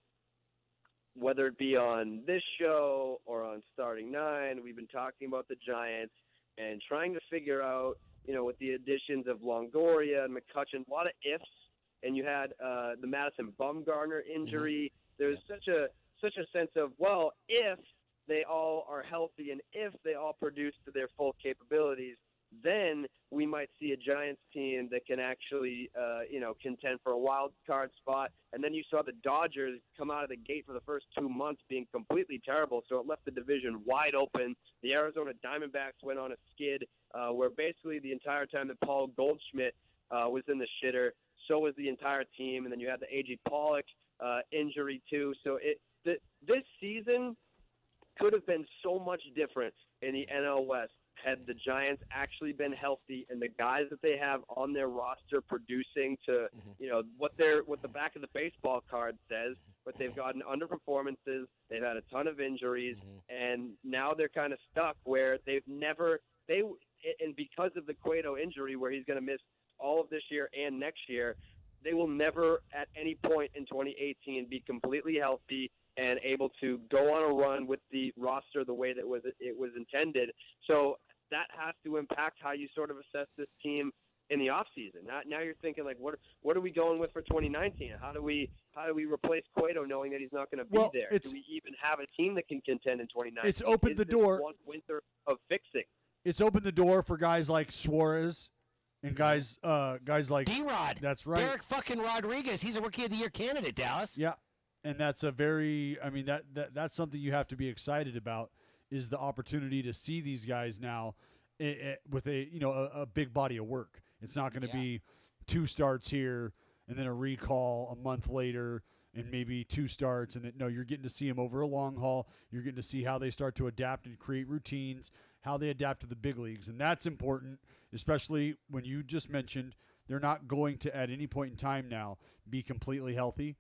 whether it be on this show or on Starting Nine, we've been talking about the Giants and trying to figure out, with the additions of Longoria and McCutcheon, a lot of ifs. And you had the Madison Bumgarner injury. There's such a sense of, well, if they all are healthy and if they all produce to their full capabilities, then we might see a Giants team that can actually, contend for a wild card spot. And then you saw the Dodgers come out of the gate for the first 2 months being completely terrible, so it left the division wide open. The Arizona Diamondbacks went on a skid where basically the entire time that Paul Goldschmidt was in the shitter, so was the entire team. And then you had the A.J. Pollock injury too. So this season could have been so much different in the NL West had the Giants actually been healthy and the guys that they have on their roster producing to, what the back of the baseball card says, but they've gotten underperformances, they've had a ton of injuries, and now they're kind of stuck where and because of the Cueto injury where he's going to miss all of this year and next year, they will never at any point in 2018 be completely healthy and able to go on a run with the roster the way that it was intended. So that has to impact how you sort of assess this team in the offseason. Now you're thinking, like, what are we going with for 2019? How do we replace Cueto knowing that he's not going to be there? Do we even have a team that can contend in 2019? It's opened the door. One winter of fixing. It's opened the door for guys like Suarez and guys like D-Rod. That's right. Derek fucking Rodriguez. He's a Rookie of the Year candidate, Dallas. Yeah. And that's that's something you have to be excited about, is the opportunity to see these guys now with a big body of work. It's not going to be 2 starts here and then a recall a month later and maybe 2 starts. And you're getting to see them over a long haul. You're getting to see how they start to adapt and create routines, how they adapt to the big leagues. And that's important, especially when you just mentioned they're not going to, at any point in time now, be completely healthy.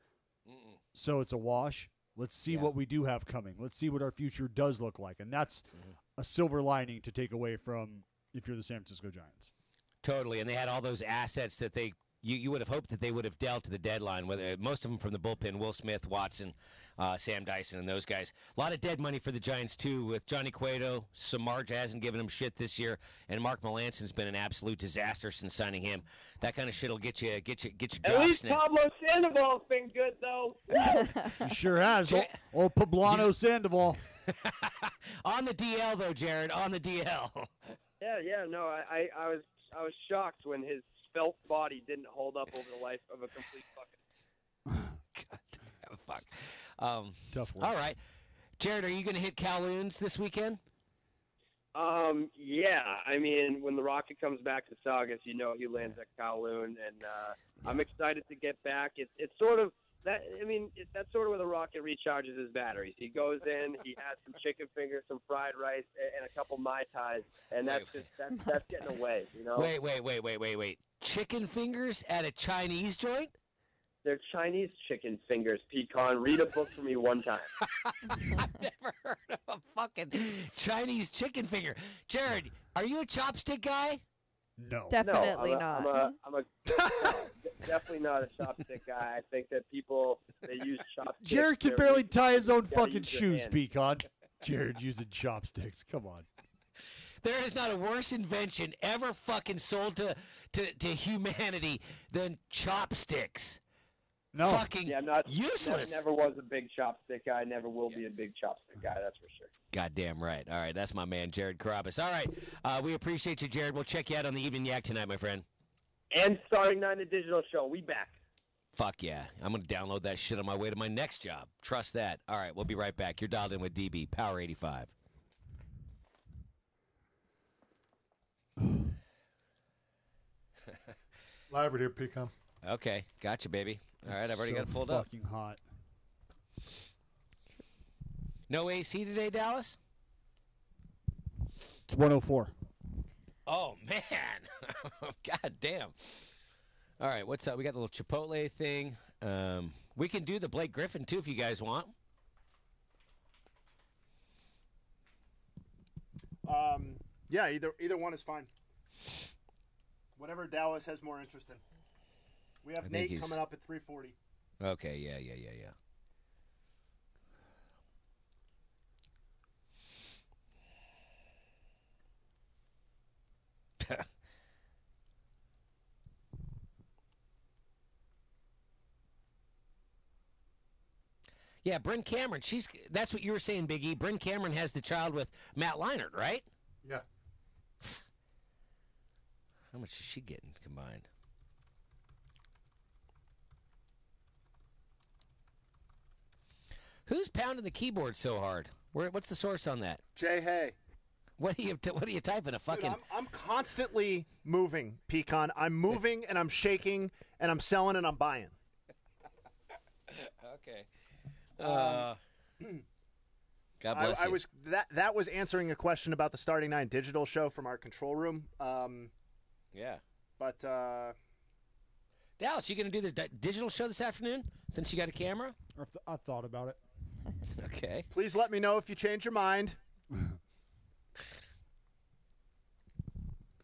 So it's a wash. Let's see what we do have coming. Let's see what our future does look like. And that's a silver lining to take away from if you're the San Francisco Giants. Totally. And they had all those assets that you would have hoped that they would have dealt to the deadline, whether most of them from the bullpen, Will Smith, Watson, Sam Dyson, and those guys. A lot of dead money for the Giants, too, with Johnny Cueto. Samardzija hasn't given him shit this year, and Mark Melanson's been an absolute disaster since signing him. That kind of shit will get you At least Pablo Sandoval's been good, though. He sure has. Old Poblano Sandoval. On the DL, though, Jared, on the DL. Yeah, no, I was shocked when his felt body didn't hold up over the life of a complete fucking. God damn, fuck. Tough one. All right, Jared, are you going to hit Kowloon's this weekend? Yeah. I mean, when the Rocket comes back to Saugus, he lands at Kowloon, and I'm excited to get back. It's sort of that. I mean, that's sort of where the Rocket recharges his batteries. He goes in, he has some chicken fingers, some fried rice, and a couple Mai Tais, and that's getting away. Wait. Chicken fingers at a Chinese joint? They're Chinese chicken fingers, Pecan. Read a book for me one time. I've never heard of a fucking Chinese chicken finger. Jared, are you a chopstick guy? No. Definitely not. I'm definitely not a chopstick guy. I think that people, they use chopsticks. Jared can barely tie his own fucking shoes, Pecan. Jared using chopsticks. Come on. There is not a worse invention ever fucking sold to humanity than chopsticks. No. Fucking useless. Never was a big chopstick guy. Never will be a big chopstick guy, that's for sure. Goddamn right. All right, that's my man, Jared Carabas. All right, we appreciate you, Jared. We'll check you out on the Evening Yak tonight, my friend. And Starting 9, the digital show. We back. Fuck yeah. I'm going to download that shit on my way to my next job. Trust that. All right, we'll be right back. You're dialed in with DB, Power 85. Live right here, Pecan. Okay, gotcha, baby. All right, I've already so got it pulled up. fucking hot. No AC today, Dallas? It's 104. Oh, man. God damn. All right, what's up? We got the little Chipotle thing. We can do the Blake Griffin, too, if you guys want. Yeah, either one is fine. Whatever Dallas has more interest in. We have Nate coming up at 3:40. Okay, yeah. Yeah, Bryn Cameron. That's what you were saying, Big E. Bryn Cameron has the child with Matt Leinart, right? Yeah. How much is she getting combined? Who's pounding the keyboard so hard? What's the source on that? Jay Hay. What are you typing? A fucking? Dude, I'm constantly moving, Pecan. I'm moving and I'm shaking and I'm selling and I'm buying. Okay. God bless you. That was answering a question about the Starting Nine digital show from our control room. Yeah. But Dallas, you gonna do the digital show this afternoon since you got a camera? I've thought about it. Okay. Please let me know if you change your mind.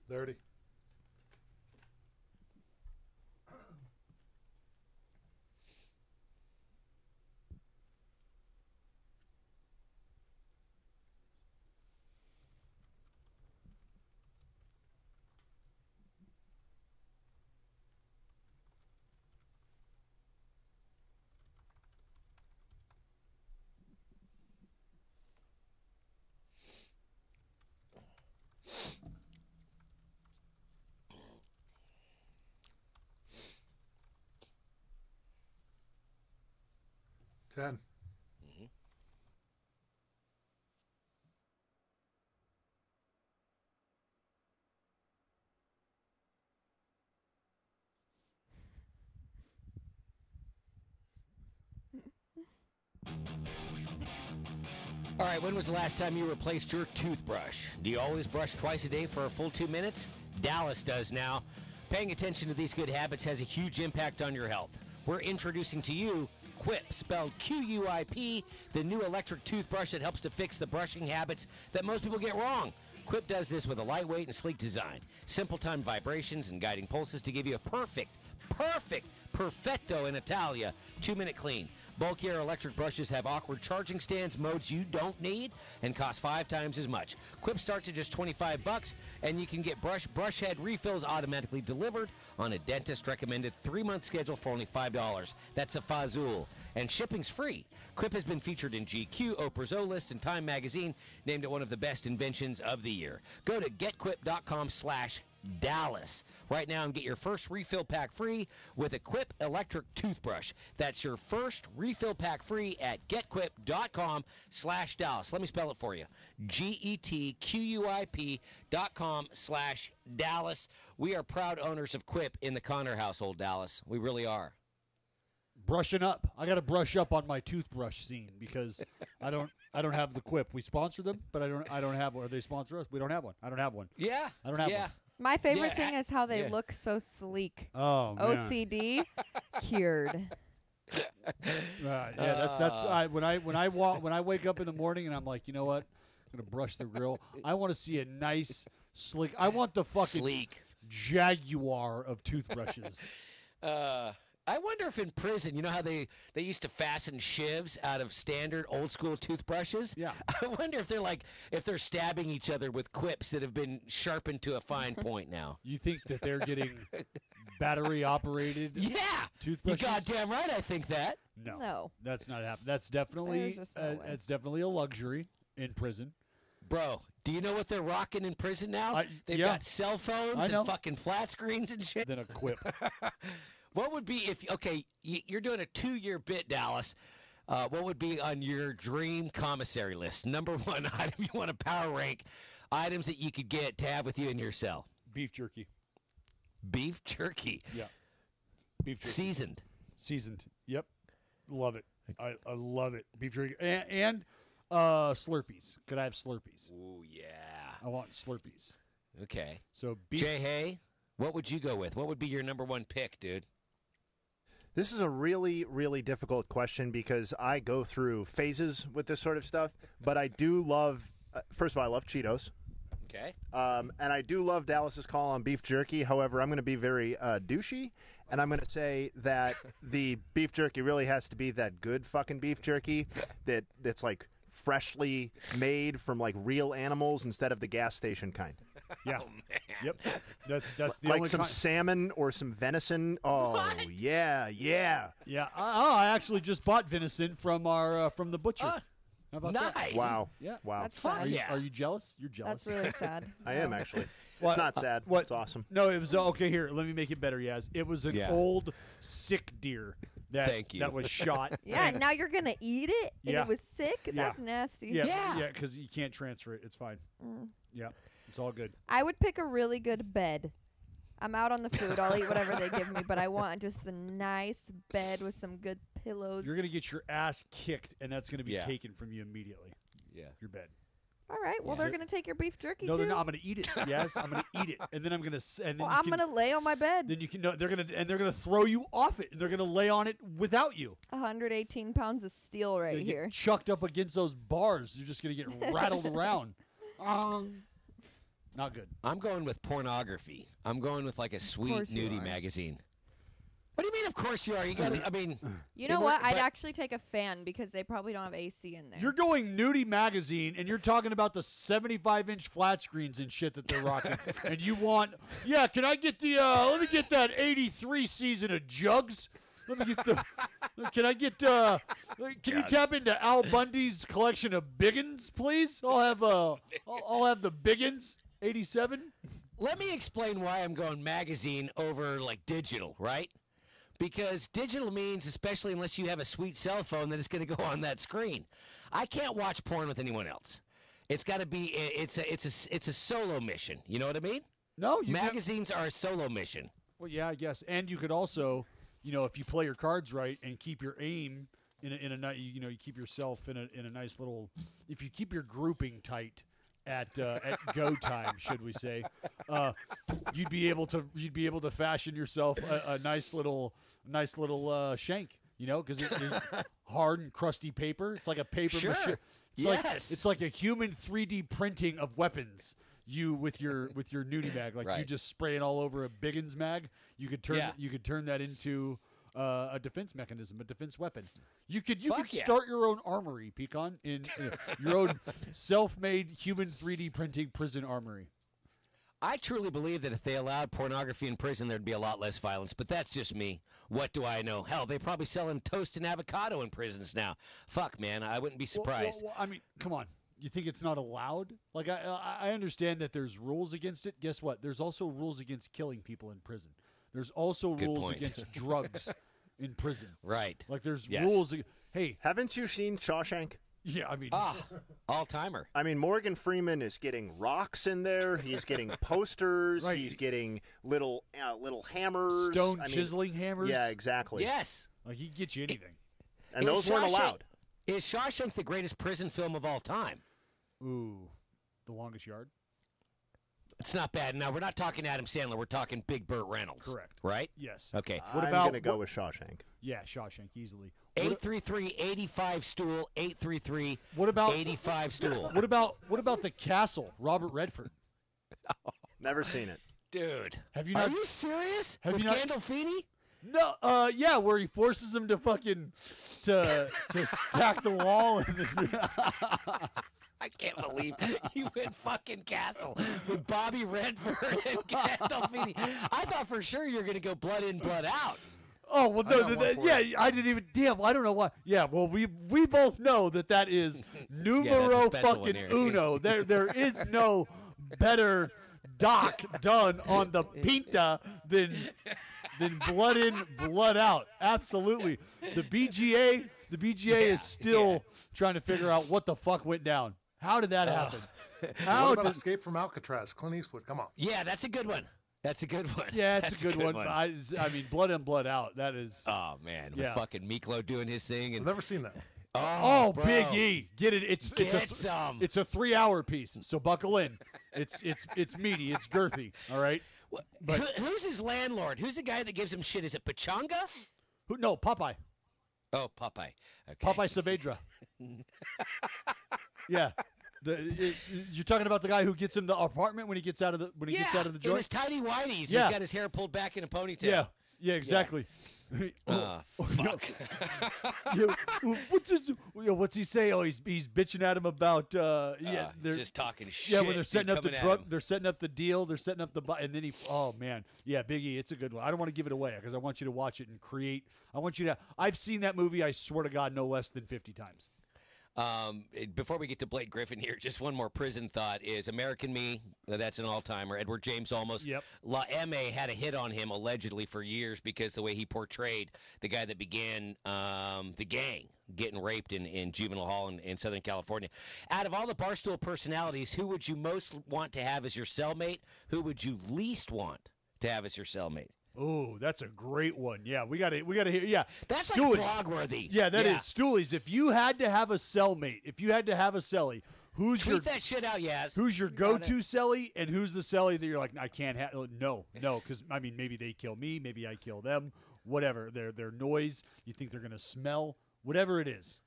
30. Ten. All right, when was the last time you replaced your toothbrush? Do you always brush twice a day for a full 2 minutes? Dallas does now. Paying attention to these good habits has a huge impact on your health. We're introducing to you Quip, spelled Q-U-I-P, the new electric toothbrush that helps to fix the brushing habits that most people get wrong. Quip does this with a lightweight and sleek design, simple time vibrations and guiding pulses to give you a perfecto in Italia 2-minute clean. Bulkier electric brushes have awkward charging stands, modes you don't need, and cost 5 times as much. Quip starts at just $25, and you can get brush head refills automatically delivered on a dentist-recommended 3-month schedule for only $5. That's a fazul. And shipping's free. Quip has been featured in GQ, Oprah's O List, and Time Magazine, named it one of the best inventions of the year. Go to getquip.com/Dallas right now and get your first refill pack free with a Quip electric toothbrush. That's your first refill pack free at getquip.com/Dallas. Let me spell it for you. GETQUIP.com/Dallas. We are proud owners of Quip in the Connor household, Dallas. We really are. Brushing up. I got to brush up on my toothbrush scene because I don't have the Quip. We sponsor them, but I don't have one. Or they sponsor us. We don't have one. I don't have one. Yeah. I don't have one. My favorite thing is how they look so sleek. Oh, man. OCD cured. That's when I wake up in the morning and I'm like, you know what? I'm gonna brush the grill. I want to see a nice slick. I want the fucking sleek Jaguar of toothbrushes. I wonder if in prison, you know how they used to fasten shivs out of standard old school toothbrushes? Yeah. I wonder if they're stabbing each other with quips that have been sharpened to a fine point now. You think that they're getting battery operated? Yeah. Toothbrushes? You're goddamn right. I think that. No. That's not happening. That's definitely it's definitely a luxury in prison. Bro, do you know what they're rocking in prison now? They've got cell phones and fucking flat screens and shit. Then a Quip. What would be if you're doing a 2-year bit, Dallas? What would be on your dream commissary list? Number 1 item you want to power rank items that you could get to have with you in your cell. Beef jerky. Beef jerky. Yeah. Beef jerky. Seasoned. Yep. Love it. I love it. Beef jerky and Slurpees. Could I have Slurpees? Ooh, yeah. I want Slurpees. Okay. So beef. Jay Hay, what would you go with? What would be your number 1 pick, dude? This is a really, really difficult question because I go through phases with this sort of stuff. But I do love, first of all, I love Cheetos. Okay. And I do love Dallas's call on beef jerky. However, I'm going to be very douchey, and I'm going to say that the beef jerky really has to be that good fucking beef jerky that's like freshly made from like real animals instead of the gas station kind. Yeah. Oh, man. Yep. That's the like only some salmon or some venison. Oh, What? yeah. Yeah. I actually just bought venison from the butcher. How about nice. that? Wow. Yeah. Wow. That's Fuck sad. yeah. Are you jealous? You're jealous. That's really sad. I am actually. What? It's not sad. What? It's awesome. No, it was okay. Here, let me make it better. Yaz. It was an Yeah. old sick deer Thank you. that was shot. Yeah, and now you're gonna eat it, and Yeah. it was sick. Yeah. That's nasty. Yeah. because you can't transfer it. It's fine. Mm. Yeah, it's all good. I would pick a really good bed. I'm out on the food. I'll eat whatever they give me, but I want just a nice bed with some good pillows. You're gonna get your ass kicked, and that's gonna be Yeah. taken from you immediately. Yeah. Your bed. All right. Well, Yeah. they're gonna take your beef jerky No, too. they're not. I'm gonna eat it. Yes, I'm gonna eat it, and then I'm gonna. And then Well, you I'm can, gonna lay on my bed. Then you can. No, they're gonna throw you off it, and they're gonna lay on it without you. 118 pounds of steel right You're gonna here. get chucked up against those bars. You're just gonna get rattled around. Not good. I'm going with pornography. I'm going with like a sweet course you nudie are. magazine. What do you mean? Of course you are. You got to. I mean. You know what? I'd actually take a fan because they probably don't have AC in there. You're going nudie magazine, and you're talking about the 75-inch flat screens and shit that they're rocking. And you want, can I get the? Let me get that '83 season of Jugs. Let me get the. Can I get? Can you tap into Al Bundy's collection of Biggins, please? I'll have the Biggins '87. Let me explain why I'm going magazine over like digital, right? Because digital means, especially unless you have a sweet cell phone, that it's going to go on that screen. I can't watch porn with anyone else. It's got to be. It's a solo mission. You know what I mean? No, magazines are a solo mission. Well, yeah, I guess. And you could also, if you play your cards right and keep your aim in a nice, you keep yourself in a nice little. If you keep your grouping tight at go time, should we say, you'd be able to fashion yourself a nice little shank, because it's hard and crusty paper. It's like a paper mache. It's like a human 3D printing of weapons. You with your nudie mag, you just spray it all over a Biggins mag. You could turn that into a defense mechanism, a defense weapon. You could start your own armory, Pecan, in your own self-made human 3D printing prison armory. I truly believe that if they allowed pornography in prison, there'd be a lot less violence. But that's just me. What do I know? Hell, they're probably selling toast and avocado in prisons now. Fuck, man, I wouldn't be surprised. Well, I mean, come on. You think it's not allowed? Like, I understand that there's rules against it. Guess what? There's also rules against killing people in prison. There's also rules against drugs in prison. Right. Like, there's rules. Hey. Haven't you seen Shawshank? Yeah, I mean. All-timer. I mean, Morgan Freeman is getting rocks in there. He's getting posters. Right. He's getting little hammers. Stone chiseling hammers. Yeah, exactly. Yes. Like, he'd get you anything. And those weren't allowed. Is Shawshank the greatest prison film of all time? Ooh. The Longest Yard? It's not bad. Now, we're not talking Adam Sandler. We're talking Big Burt Reynolds. Correct. Right? Yes. Okay. I'm going to go with Shawshank. Yeah, Shawshank, easily. 833-85 stool. 833. What about 85 stool? What about The Castle? Robert Redford. Never seen it, dude. Have you not? Are you serious? Have with you not? Gandolfini? No. Yeah, where he forces him to fucking to stack the wall. I can't believe you went fucking Castle with Bobby Redford and Gandolfini. I thought for sure you were going to go blood in, blood out. Oh, well, no, I didn't even, I don't know why. Yeah, well, we both know that is numero fucking uno. There is no better Doc done on the Pinta than blood in, blood out. Absolutely. The BGA is still trying to figure out what the fuck went down. How did that happen? What about Escape from Alcatraz? Clint Eastwood, come on. Yeah, that's a good one. That's a good one. Yeah, it's a good one. I mean, blood in, blood out. That is. Oh man, with fucking Miklo doing his thing. And I've never seen that. Oh, Big E, get it? It's a 3-hour piece, so buckle in. It's meaty, it's girthy. All right. But who's his landlord? Who's the guy that gives him shit? Is it Pachanga? No, Popeye. Oh, Popeye. Okay. Popeye Saavedra. Yeah. You're talking about the guy who gets in the apartment when he gets out of the joint. In his tiny whities. He's got his hair pulled back in a ponytail. Yeah, exactly. Fuck. What's he say? Oh, he's bitching at him about they're just talking shit. Yeah, when they're setting up the drug, they're setting up the deal, they're setting up and then oh man, yeah, Big E, it's a good one. I don't want to give it away because I want you to watch it and create. I've seen that movie. I swear to God, no less than 50 times. Before we get to Blake Griffin here, just one more prison thought is American Me. That's an all-timer. Edward James Olmos. Yep. La M.A. had a hit on him allegedly for years because the way he portrayed the guy that began the gang getting raped in juvenile hall in Southern California. Out of all the Barstool personalities, who would you most want to have as your cellmate? Who would you least want to have as your cellmate? Oh, that's a great one. Yeah, we got to hear. Yeah, that's Stoolies. Like blog-worthy. Yeah, that is Stoolies. If you had to have a cellmate, if you had to have a cellie, tweet that shit out, Yaz. Who's your go-to cellie, and who's the cellie that you're like, I can't have? No, because I mean, maybe they kill me, maybe I kill them, whatever. Their noise, you think they're gonna smell, whatever it is.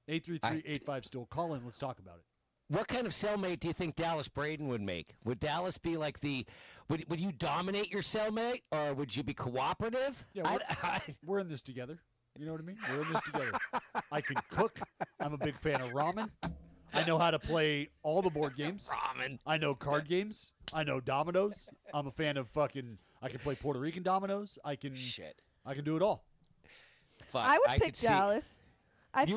833-85 Stool. Call in. Let's talk about it. What kind of cellmate do you think Dallas Braden would make? Would Dallas be like would you dominate your cellmate, or would you be cooperative? Yeah, we're in this together. You know what I mean? We're in this together. I can cook. I'm a big fan of ramen. I know how to play all the board games. Ramen. I know card games. I know dominoes. I'm a fan of I can play Puerto Rican dominoes. I can do it all. Fuck, I would pick could see- Dallas. I You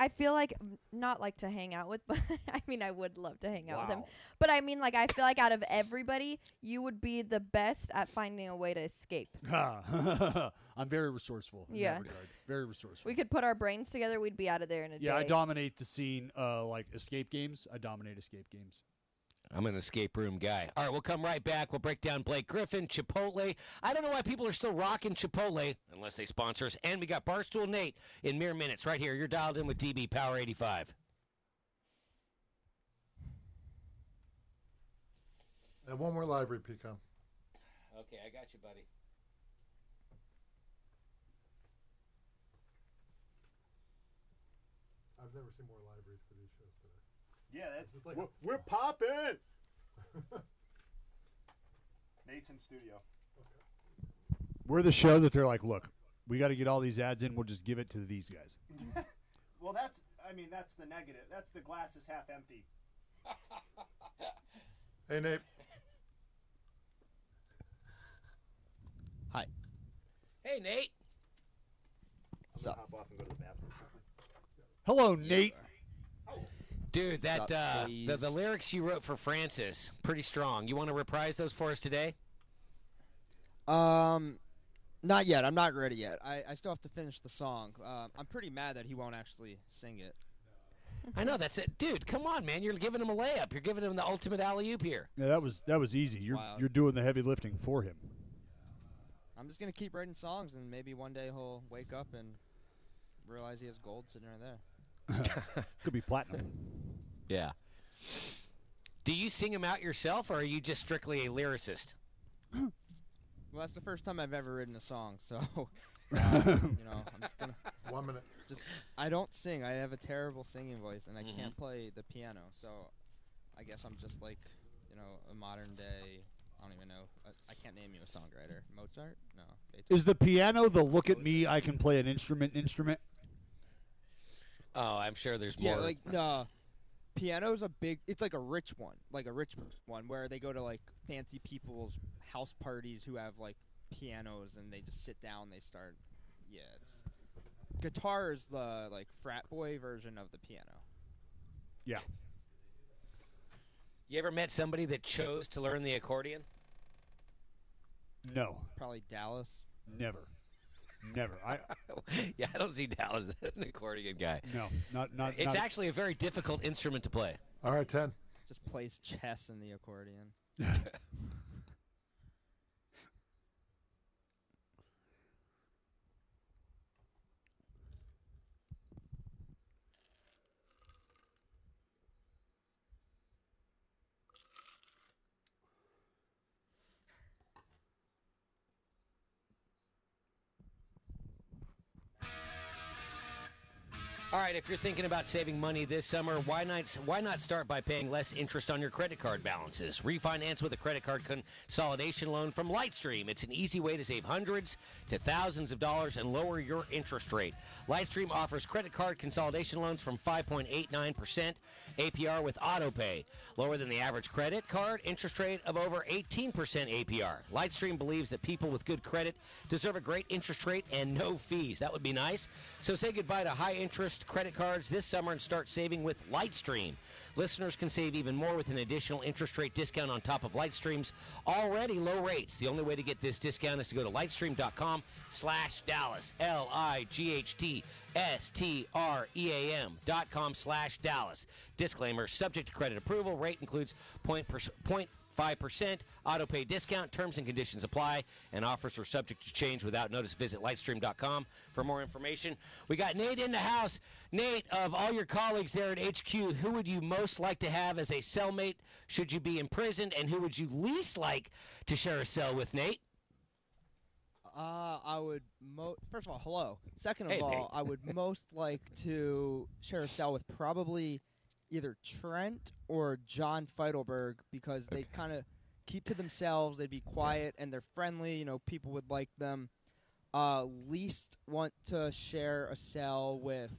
feel like not like to hang out with, but I mean I would love to hang out with him. Wow. But I mean like I feel like out of everybody, you would be the best at finding a way to escape. I'm very resourceful in that regard. Very resourceful. We could put our brains together, we'd be out of there in a day. Yeah, I dominate the scene like escape games. I dominate escape games. I'm an escape room guy. All right, we'll come right back. We'll break down Blake Griffin, Chipotle. I don't know why people are still rocking Chipotle unless they sponsor us. And we got Barstool Nate in mere minutes right here. You're dialed in with DB Power 85. And one more live read, Pecan. Okay, I got you, buddy. I've never seen more live reads for these shows today. Yeah, that's It's like we're popping. Nate's in studio. We're the show that they're like, look, we got to get all these ads in. We'll just give it to these guys. Well, that's the negative. That's the glass is half empty. Hey, Nate. Hi. Hey, Nate. I'm gonna hop off and go to the bathroom. Hello, Nate. Dude, that Sup, the lyrics you wrote for Francis, pretty strong. You want to reprise those for us today? Not yet. I'm not ready yet. I still have to finish the song. I'm pretty mad that he won't actually sing it. I know, that's it. Dude, come on, man. You're giving him a layup. You're giving him the ultimate alley-oop here. Yeah, that was easy. You're doing the heavy lifting for him. I'm just going to keep writing songs, and maybe one day he'll wake up and realize he has gold sitting right there. Could be platinum. Yeah. Do you sing them out yourself, or are you just strictly a lyricist? Well, that's the first time I've ever written a song, so I'm just gonna 1 minute. I don't sing. I have a terrible singing voice, and I can't play the piano. So I guess I'm just like, a modern day. I don't even know. I can't name you a songwriter. Mozart? No. Beethoven. Is the piano the look at me? I can play an instrument. Oh, I'm sure there's more. Yeah, like no. Piano's it's like a rich one where they go to like fancy people's house parties who have like pianos and they just sit down, they start. Yeah, guitar is the like frat boy version of the piano. Yeah. You ever met somebody that chose to learn the accordion? No. Probably Dallas. Never. Yeah, I don't see Dallas as an accordion guy. No, not. It's actually a very difficult instrument to play. All right, 10. Just plays chess in the accordion. All right, if you're thinking about saving money this summer, why not start by paying less interest on your credit card balances? Refinance with a credit card consolidation loan from Lightstream. It's an easy way to save hundreds to thousands of dollars and lower your interest rate. Lightstream offers credit card consolidation loans from 5.89% APR with autopay, lower than the average credit card interest rate of over 18% APR. Lightstream believes that people with good credit deserve a great interest rate and no fees. That would be nice. So say goodbye to high interest credit cards this summer and start saving with Lightstream. Listeners can save even more with an additional interest rate discount on top of Lightstream's already low rates. The only way to get this discount is to go to lightstream.com/Dallas, LIGHTSTREAM.com/Dallas. Disclaimer, subject to credit approval. Rate includes 0.5% auto pay discount. Terms and conditions apply, and offers are subject to change without notice. Visit lightstream.com for more information. We got Nate in the house. Nate, of all your colleagues there at HQ, who would you most like to have as a cellmate should you be imprisoned, and who would you least like to share a cell with, Nate? I would first of all, hello. Second of Hey, all, Nate. I would most like to share a cell with probably either Trent or John Feidelberg, because they kind of keep to themselves. They'd be quiet and they're friendly. You know, people would like them. Least want to share a cell with.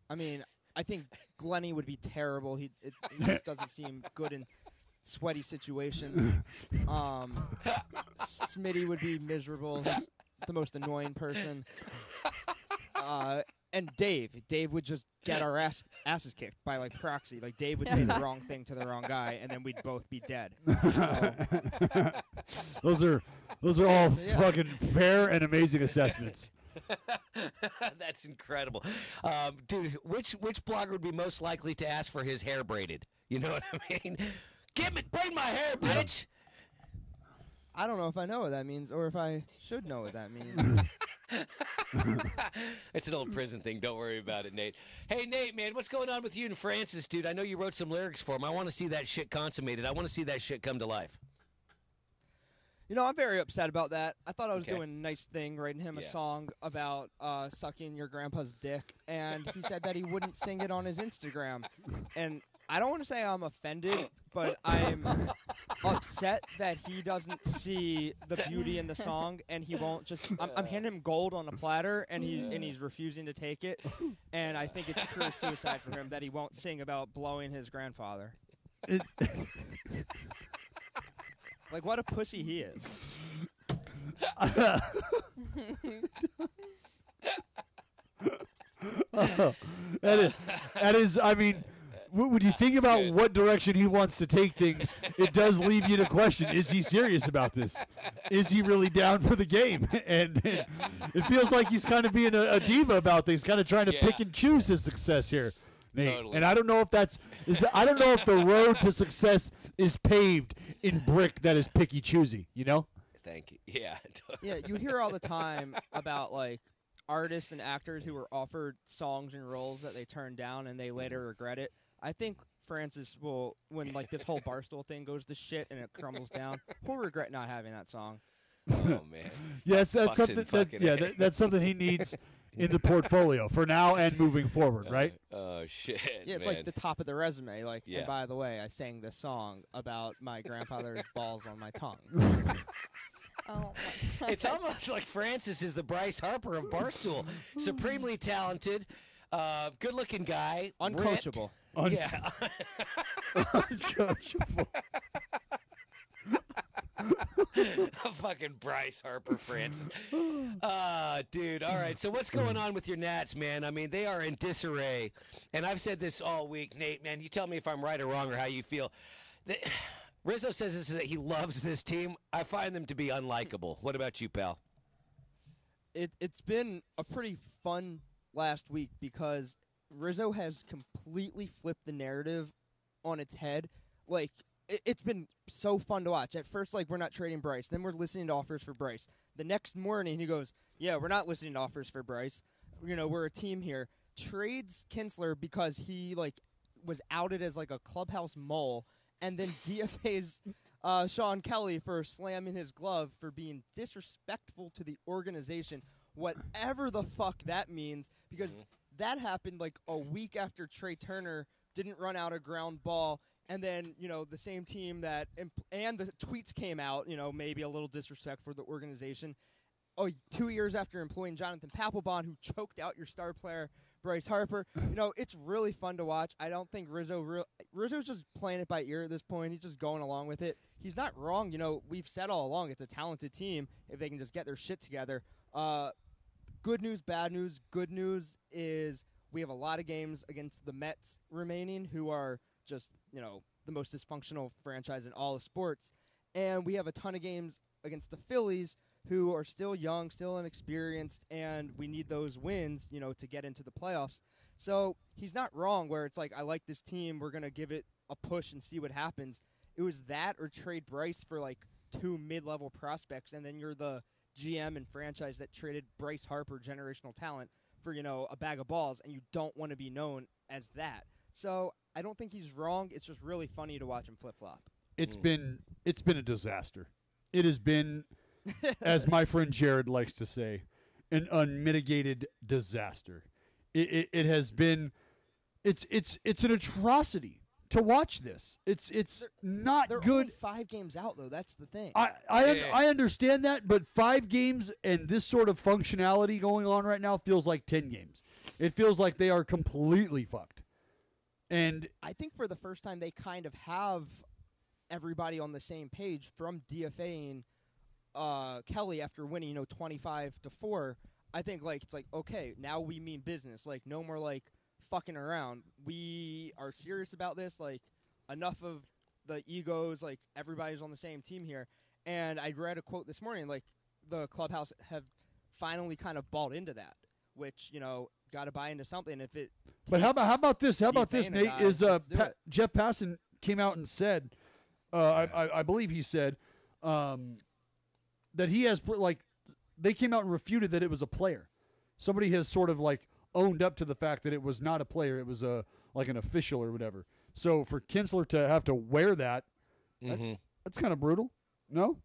I mean, I think Glenny would be terrible. He just doesn't seem good in sweaty situations. Smitty would be miserable. He's the most annoying person. And Dave would just get our asses kicked by like proxy. Like Dave would say the wrong thing to the wrong guy, and then we'd both be dead. Those are all fucking fair and amazing assessments. That's incredible. Dude, which blogger would be most likely to ask for his hair braided? You know what I mean? Braid my hair, bitch! I don't know if I know what that means or if I should know what that means. It's an old prison thing. Don't worry about it, Nate. Hey, Nate, man, what's going on with you and Francis, dude? I know you wrote some lyrics for him. I want to see that shit consummated. I want to see that shit come to life. You know, I'm very upset about that. I thought I was doing a nice thing, writing him a Yeah. song about sucking your grandpa's dick, and he said that he wouldn't sing it on his Instagram. And I don't want to say I'm offended, but I'm upset that he doesn't see the beauty in the song, and he won't just. I'm handing him gold on a platter, and he's refusing to take it. And I think it's pure suicide for him that he won't sing about blowing his grandfather. Like, what a pussy he is. That is, I mean, when you think about what direction he wants to take things, it does leave you to question, is he serious about this? Is he really down for the game? And it feels like he's kind of being a diva about things, kind of trying to pick and choose his success here, Nate. Totally. And I don't know if I don't know if the road to success is paved in brick that is picky choosy, you know? Thank you. Yeah. Yeah, you hear all the time about, like, artists and actors who were offered songs and roles that they turned down and they later regret it. I think Francis will, when, like, this whole Barstool thing goes to shit and it crumbles down, he'll regret not having that song. Oh, man. Yes, that's something. That's something he needs in the portfolio for now and moving forward, right? Oh shit! Yeah, it's man. like the top of the resume. Like, Yeah. and by the way, I sang this song about my grandfather's balls on my tongue. Oh my God. It's almost like Francis is the Bryce Harper of Barstool. Supremely talented, good-looking guy, Uncoachable. Yeah. Uncoachable. Fucking Bryce Harper, Francis. Dude. All right. So what's going on with your Nats, man? I mean, they are in disarray, and I've said this all week, Nate. Man, you tell me if I'm right or wrong or how you feel. Rizzo says that he loves this team. I find them to be unlikable. What about you, pal? It's been a pretty fun last week because Rizzo has completely flipped the narrative on its head. Like, it's been so fun to watch. At first, like, we're not trading Bryce. Then we're listening to offers for Bryce. The next morning, he goes, yeah, we're not listening to offers for Bryce. You know, we're a team here. Trades Kinsler because he, like, was outed as, like, a clubhouse mole. And then DFA's Sean Kelly for slamming his glove for being disrespectful to the organization, whatever the fuck that means, because that happened like a week after Trey Turner didn't run out a ground ball, and then, you know, the same team that and the tweets came out, you know, maybe a little disrespect for the organization. 2 years after employing Jonathan Papelbon, who choked out your star player Bryce Harper. You know, it's really fun to watch. I don't think Rizzo's just playing it by ear at this point. He's just going along with it. He's not wrong. You know, we've said all along it's a talented team if they can just get their shit together. Good news, bad news. Good news is we have a lot of games against the Mets remaining, who are just, you know, the most dysfunctional franchise in all of sports. And we have a ton of games against the Phillies, who are still young, still inexperienced, and we need those wins, you know, to get into the playoffs. So he's not wrong where it's like, I like this team, we're going to give it a push and see what happens. It was that or trade Bryce for like 2 mid-level prospects, and then you're the GM and franchise that traded Bryce Harper, generational talent, for, you know, a bag of balls, and you don't want to be known as that. So I don't think he's wrong. It's just really funny to watch him flip-flop. It's been a disaster. It has been, as my friend Jared likes to say, an unmitigated disaster. It has been, it's an atrocity to watch this. It's not they're good. Only 5 games out though. That's the thing. I understand that, but 5 games and this sort of functionality going on right now feels like 10 games. It feels like they are completely fucked. And I think for the first time they kind of have everybody on the same page from DFAing Kelly after winning, 25-4. I think it's like, okay, now we mean business. Like, no more fucking around. We are serious about this. Like, enough of the egos. Like, everybody's on the same team here. And I read a quote this morning. Like, the clubhouse have finally kind of bought into that, which got to buy into something. If it. But how about this? How about this, Nate? Jeff Passan came out and said, I believe he said, that he has they came out and refuted that it was a player. Somebody has sort of owned up to the fact that it was not a player. It was an official or whatever. So for Kinsler to have to wear that, that's kind of brutal. No?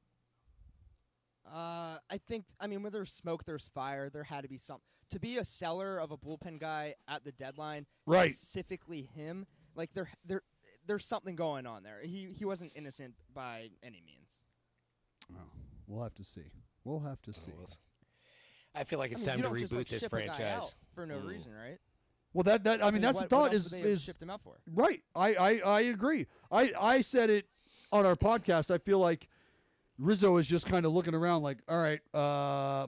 I think, when there's smoke, there's fire. There had to be something. To be a seller of a bullpen guy at the deadline, right? Specifically him, there's something going on there. He wasn't innocent by any means. Oh, we'll have to see. We'll have to see. I feel like it's time to reboot this franchise for no reason, right? Well, that's the thought. What else do they shipped him out for? Right. I agree. I said it on our podcast. I feel like Rizzo is just kind of looking around like, all right,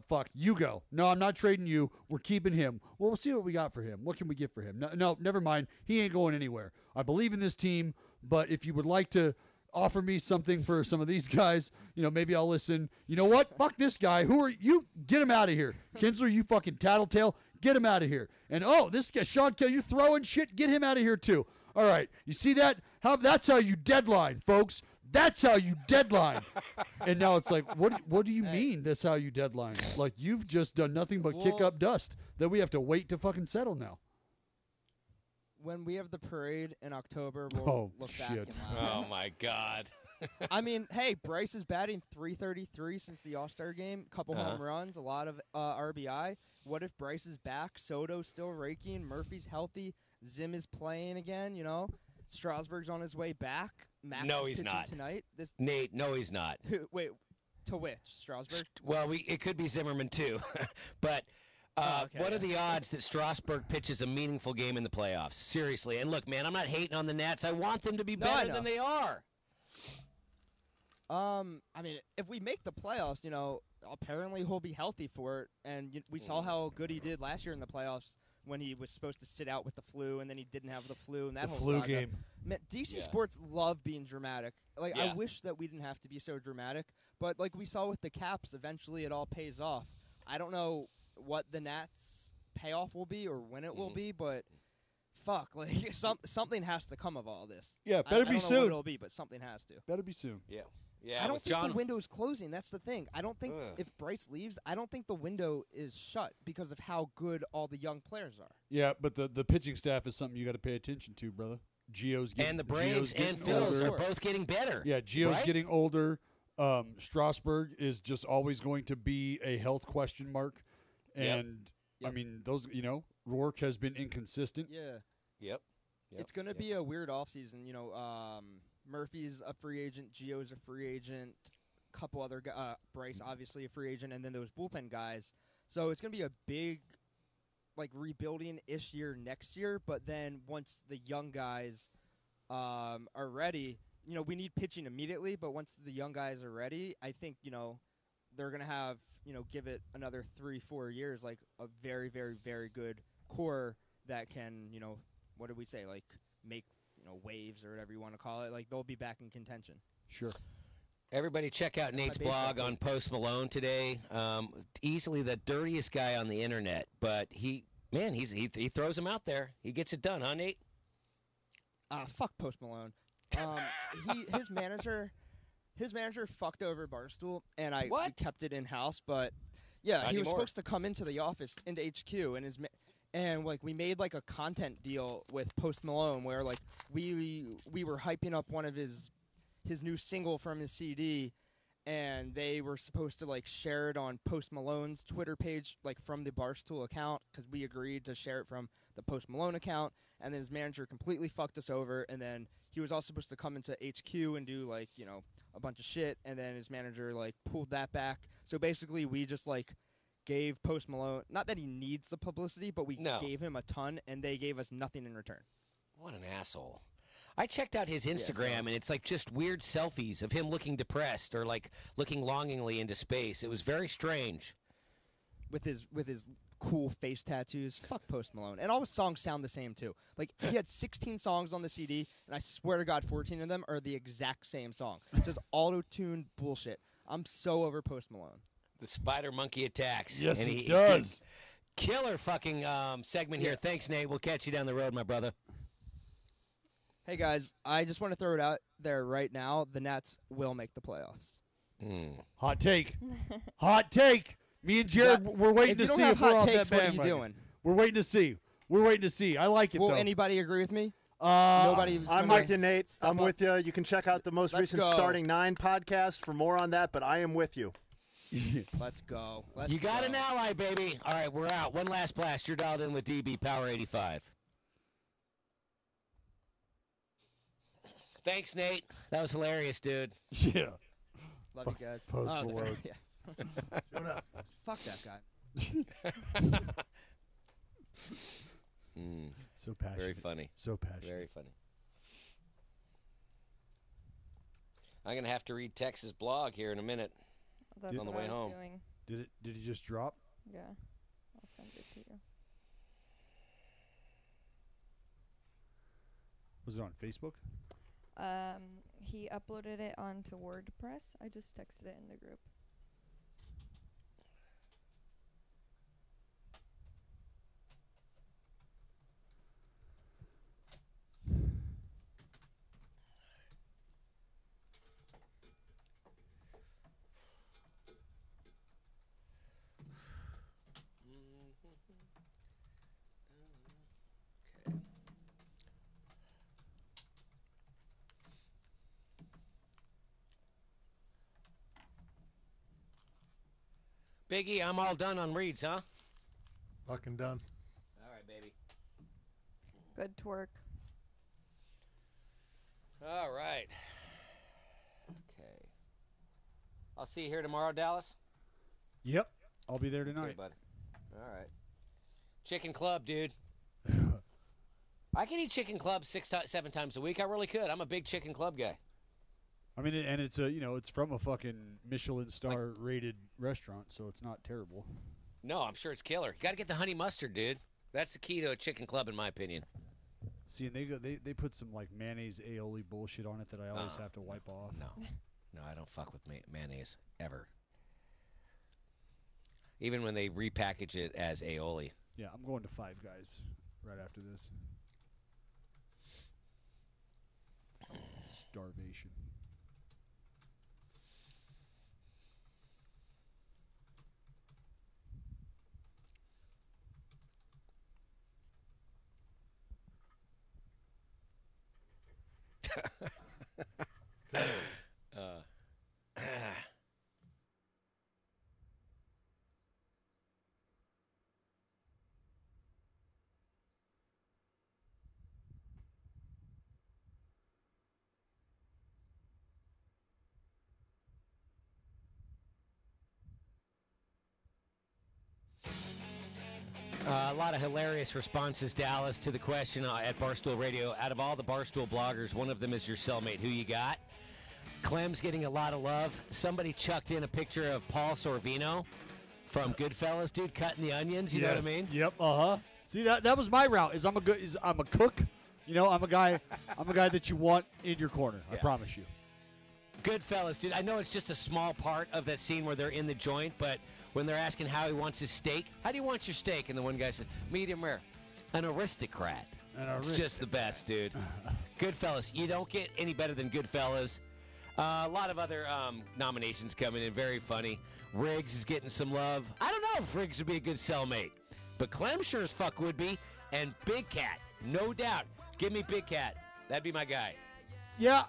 fuck, you go. No, I'm not trading you. We're keeping him. Well, we'll see what we got for him. What can we get for him? No, never mind. He ain't going anywhere. I believe in this team, but if you would like to offer me something for some of these guys, maybe I'll listen. You know what? Fuck this guy. Who are you? Get him out of here. Kinsler, you fucking tattletale. Get him out of here. And, this guy, Sean Kelly, you throwing shit? Get him out of here, too. All right. You see that? That's how you deadline, folks. That's how you deadline. And now it's like, what do you mean that's how you deadline? Like, you've just done nothing but kick up dust that we have to wait to fucking settle now. When we have the parade in October, we'll look back and laugh. Oh, my God. Hey, Bryce is batting .333 since the All-Star game. Couple home runs, a lot of RBI. What if Bryce is back? Soto's still raking. Murphy's healthy. Zim is playing again, Strasburg's on his way back. Max no, is he's pitching not. Tonight. Nate, no, he's not. Wait, to which? Strasburg? Well, it could be Zimmerman, too. But what are the odds that Strasburg pitches a meaningful game in the playoffs? Seriously. And look, man, I'm not hating on the Nats. I want them to be better than they are. I mean, if we make the playoffs, apparently he'll be healthy for it. And we saw how good he did last year in the playoffs when he was supposed to sit out with the flu, and then he didn't have the flu, and that whole flu saga. game. Man, DC sports love being dramatic. Like, I wish that we didn't have to be so dramatic, but like we saw with the Caps, eventually it all pays off. I don't know what the Nats' payoff will be or when it will be, but fuck, like something has to come of all this. Yeah, better I be don't know soon. what it'll be, but something has to. Better be soon. Yeah. Yeah, I don't think John... the window's closing. That's the thing. I don't think if Bryce leaves, I don't think the window is shut because of how good all the young players are. Yeah, but the pitching staff is something you got to pay attention to, brother. Gio's getting and the Braves and Phils are both getting better. Yeah, Gio's getting older. Strasburg is just always going to be a health question mark, and I mean those. Rourke has been inconsistent. Yeah. Yep. It's going to be a weird offseason. Murphy's a free agent. Gio's a free agent. A couple other guys. Bryce, obviously, a free agent. And then those bullpen guys. So it's going to be a big, rebuilding-ish year next year. But then once the young guys are ready, we need pitching immediately. But once the young guys are ready, I think, they're going to have, give it another 3-4 years, like a very, very, very good core that can, what did we say, make waves or whatever you want to call it. Like, they'll be back in contention. Sure. Everybody check out Nate's blog on Post Malone today. Easily the dirtiest guy on the internet, but he throws him out there. He gets it done, huh, Nate? Fuck Post Malone. His manager fucked over Barstool, and we kept it in house. But yeah, he was supposed to come into the office into HQ, and we made a content deal with Post Malone where we were hyping up one of his new single from his CD, and they were supposed to share it on Post Malone's Twitter page from the Barstool account because we agreed to share it from the Post Malone account, and then his manager completely fucked us over, and then he was also supposed to come into HQ and do a bunch of shit, and then his manager pulled that back. So basically we just gave Post Malone, not that he needs the publicity, but we gave him a ton, and they gave us nothing in return. What an asshole. I checked out his Instagram, and it's just weird selfies of him looking depressed or looking longingly into space. It was very strange. With his cool face tattoos. Fuck Post Malone. And all his songs sound the same, too. He had 16 songs on the CD, and I swear to God, 14 of them are the exact same song. Just auto-tuned bullshit. I'm so over Post Malone. The spider monkey attacks. Yes, and he does. Killer fucking segment here. Thanks, Nate. We'll catch you down the road, my brother. Hey, guys, I just want to throw it out there right now. The Nats will make the playoffs. Hot take. Hot take. Me and Jared, we're waiting to see if we're off that bandwagon. What are you doing? We're waiting to see. We're waiting to see. I like it, though. Will anybody agree with me? Nobody. I'm with you, Nate. I'm with you. You can check out the most recent Starting 9 podcast for more on that, but I am with you. Let's go. You got an ally, baby. All right, we're out. One last blast. You're dialed in with DB Power 85. Thanks, Nate. That was hilarious, dude. Yeah. Love you guys. Post Malone. Yeah. Fuck that guy. So passionate. Very funny. So passionate. Very funny. I'm going to have to read Tex's blog here in a minute. That's on the what way I was home. Doing. Did he just drop? Yeah. I'll send it to you. Was it on Facebook? He uploaded it onto WordPress. I just texted it in the group. Biggie, I'm all done on reads, huh? Fucking done. All right, baby. Good twerk. All right. Okay. I'll see you here tomorrow, Dallas. Yep. I'll be there tonight. Okay, bud. All right. Chicken club, dude. I could eat chicken club 7 times a week. I really could. I'm a big chicken club guy. I mean, and it's it's from a fucking Michelin star rated restaurant, so it's not terrible. No, I'm sure it's killer. You got to get the honey mustard, dude. That's the key to a chicken club, in my opinion. See, and they put some like mayonnaise aioli bullshit on it that I always have to wipe off. No, I don't fuck with mayonnaise ever. Even when they repackage it as aioli. Yeah, I'm going to Five Guys right after this. Starvation. A lot of hilarious responses, Dallas, to the question at Barstool Radio. Out of all the Barstool bloggers, one of them is your cellmate. Who you got? Clem's getting a lot of love. Somebody chucked in a picture of Paul Sorvino from Goodfellas, dude, cutting the onions. You know what I mean? Yep. See, that was my route. I'm a cook. I'm a guy that you want in your corner. I promise you. Goodfellas, dude. I know it's just a small part of that scene where they're in the joint, but when they're asking how he wants his steak, how do you want your steak? And the one guy says, medium rare. An aristocrat. It's just the best, dude. Goodfellas. You don't get any better than Goodfellas. A lot of other nominations coming in. Very funny. Riggs is getting some love. I don't know if Riggs would be a good cellmate, but Clem sure as fuck would be. And Big Cat, no doubt. Give me Big Cat. That'd be my guy. Yeah,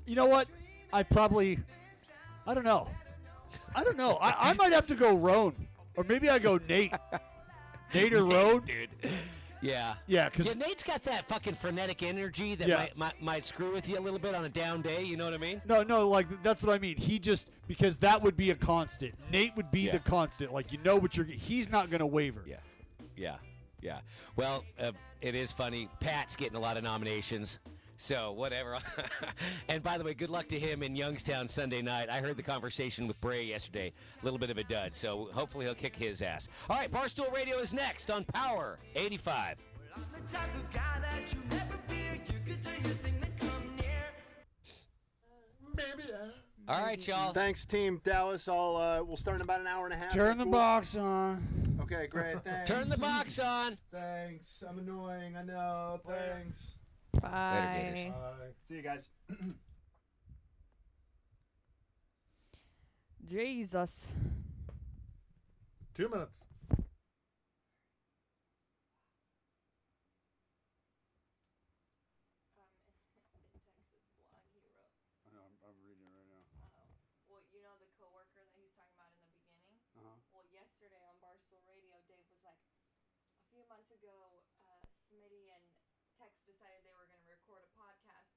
you know what? I don't know. I might have to go Roan. Or maybe I go Nate. Nate or Roan. Dude. Yeah. Yeah, because Nate's got that fucking frenetic energy that might screw with you a little bit on a down day. You know what I mean? No, like that's what I mean. He just because that would be a constant. Nate would be the constant. Like he's not going to waver. Yeah. Well, it is funny. Pat's getting a lot of nominations. So, whatever. And by the way, good luck to him in Youngstown Sunday night. I heard the conversation with Bray yesterday. A little bit of a dud. So, hopefully he'll kick his ass. All right, Barstool Radio is next on Power 85. Well, I'm the type of guy that you never fear. You could do your thing, then come near. Baby, all right, y'all. Thanks, Team Dallas. We'll start in about an hour and a half. Turn the box on. Okay, great. Thanks. Turn the box on. Thanks. I'm annoying. I know. Thanks. Bye. See you guys. Jesus. 2 minutes. I'm reading it right now. Well, you know the coworker that he's talking about in the beginning? Well, yesterday on Barstool Radio, Dave was like, a few months ago, Smitty and Tex decided they were going to record a podcast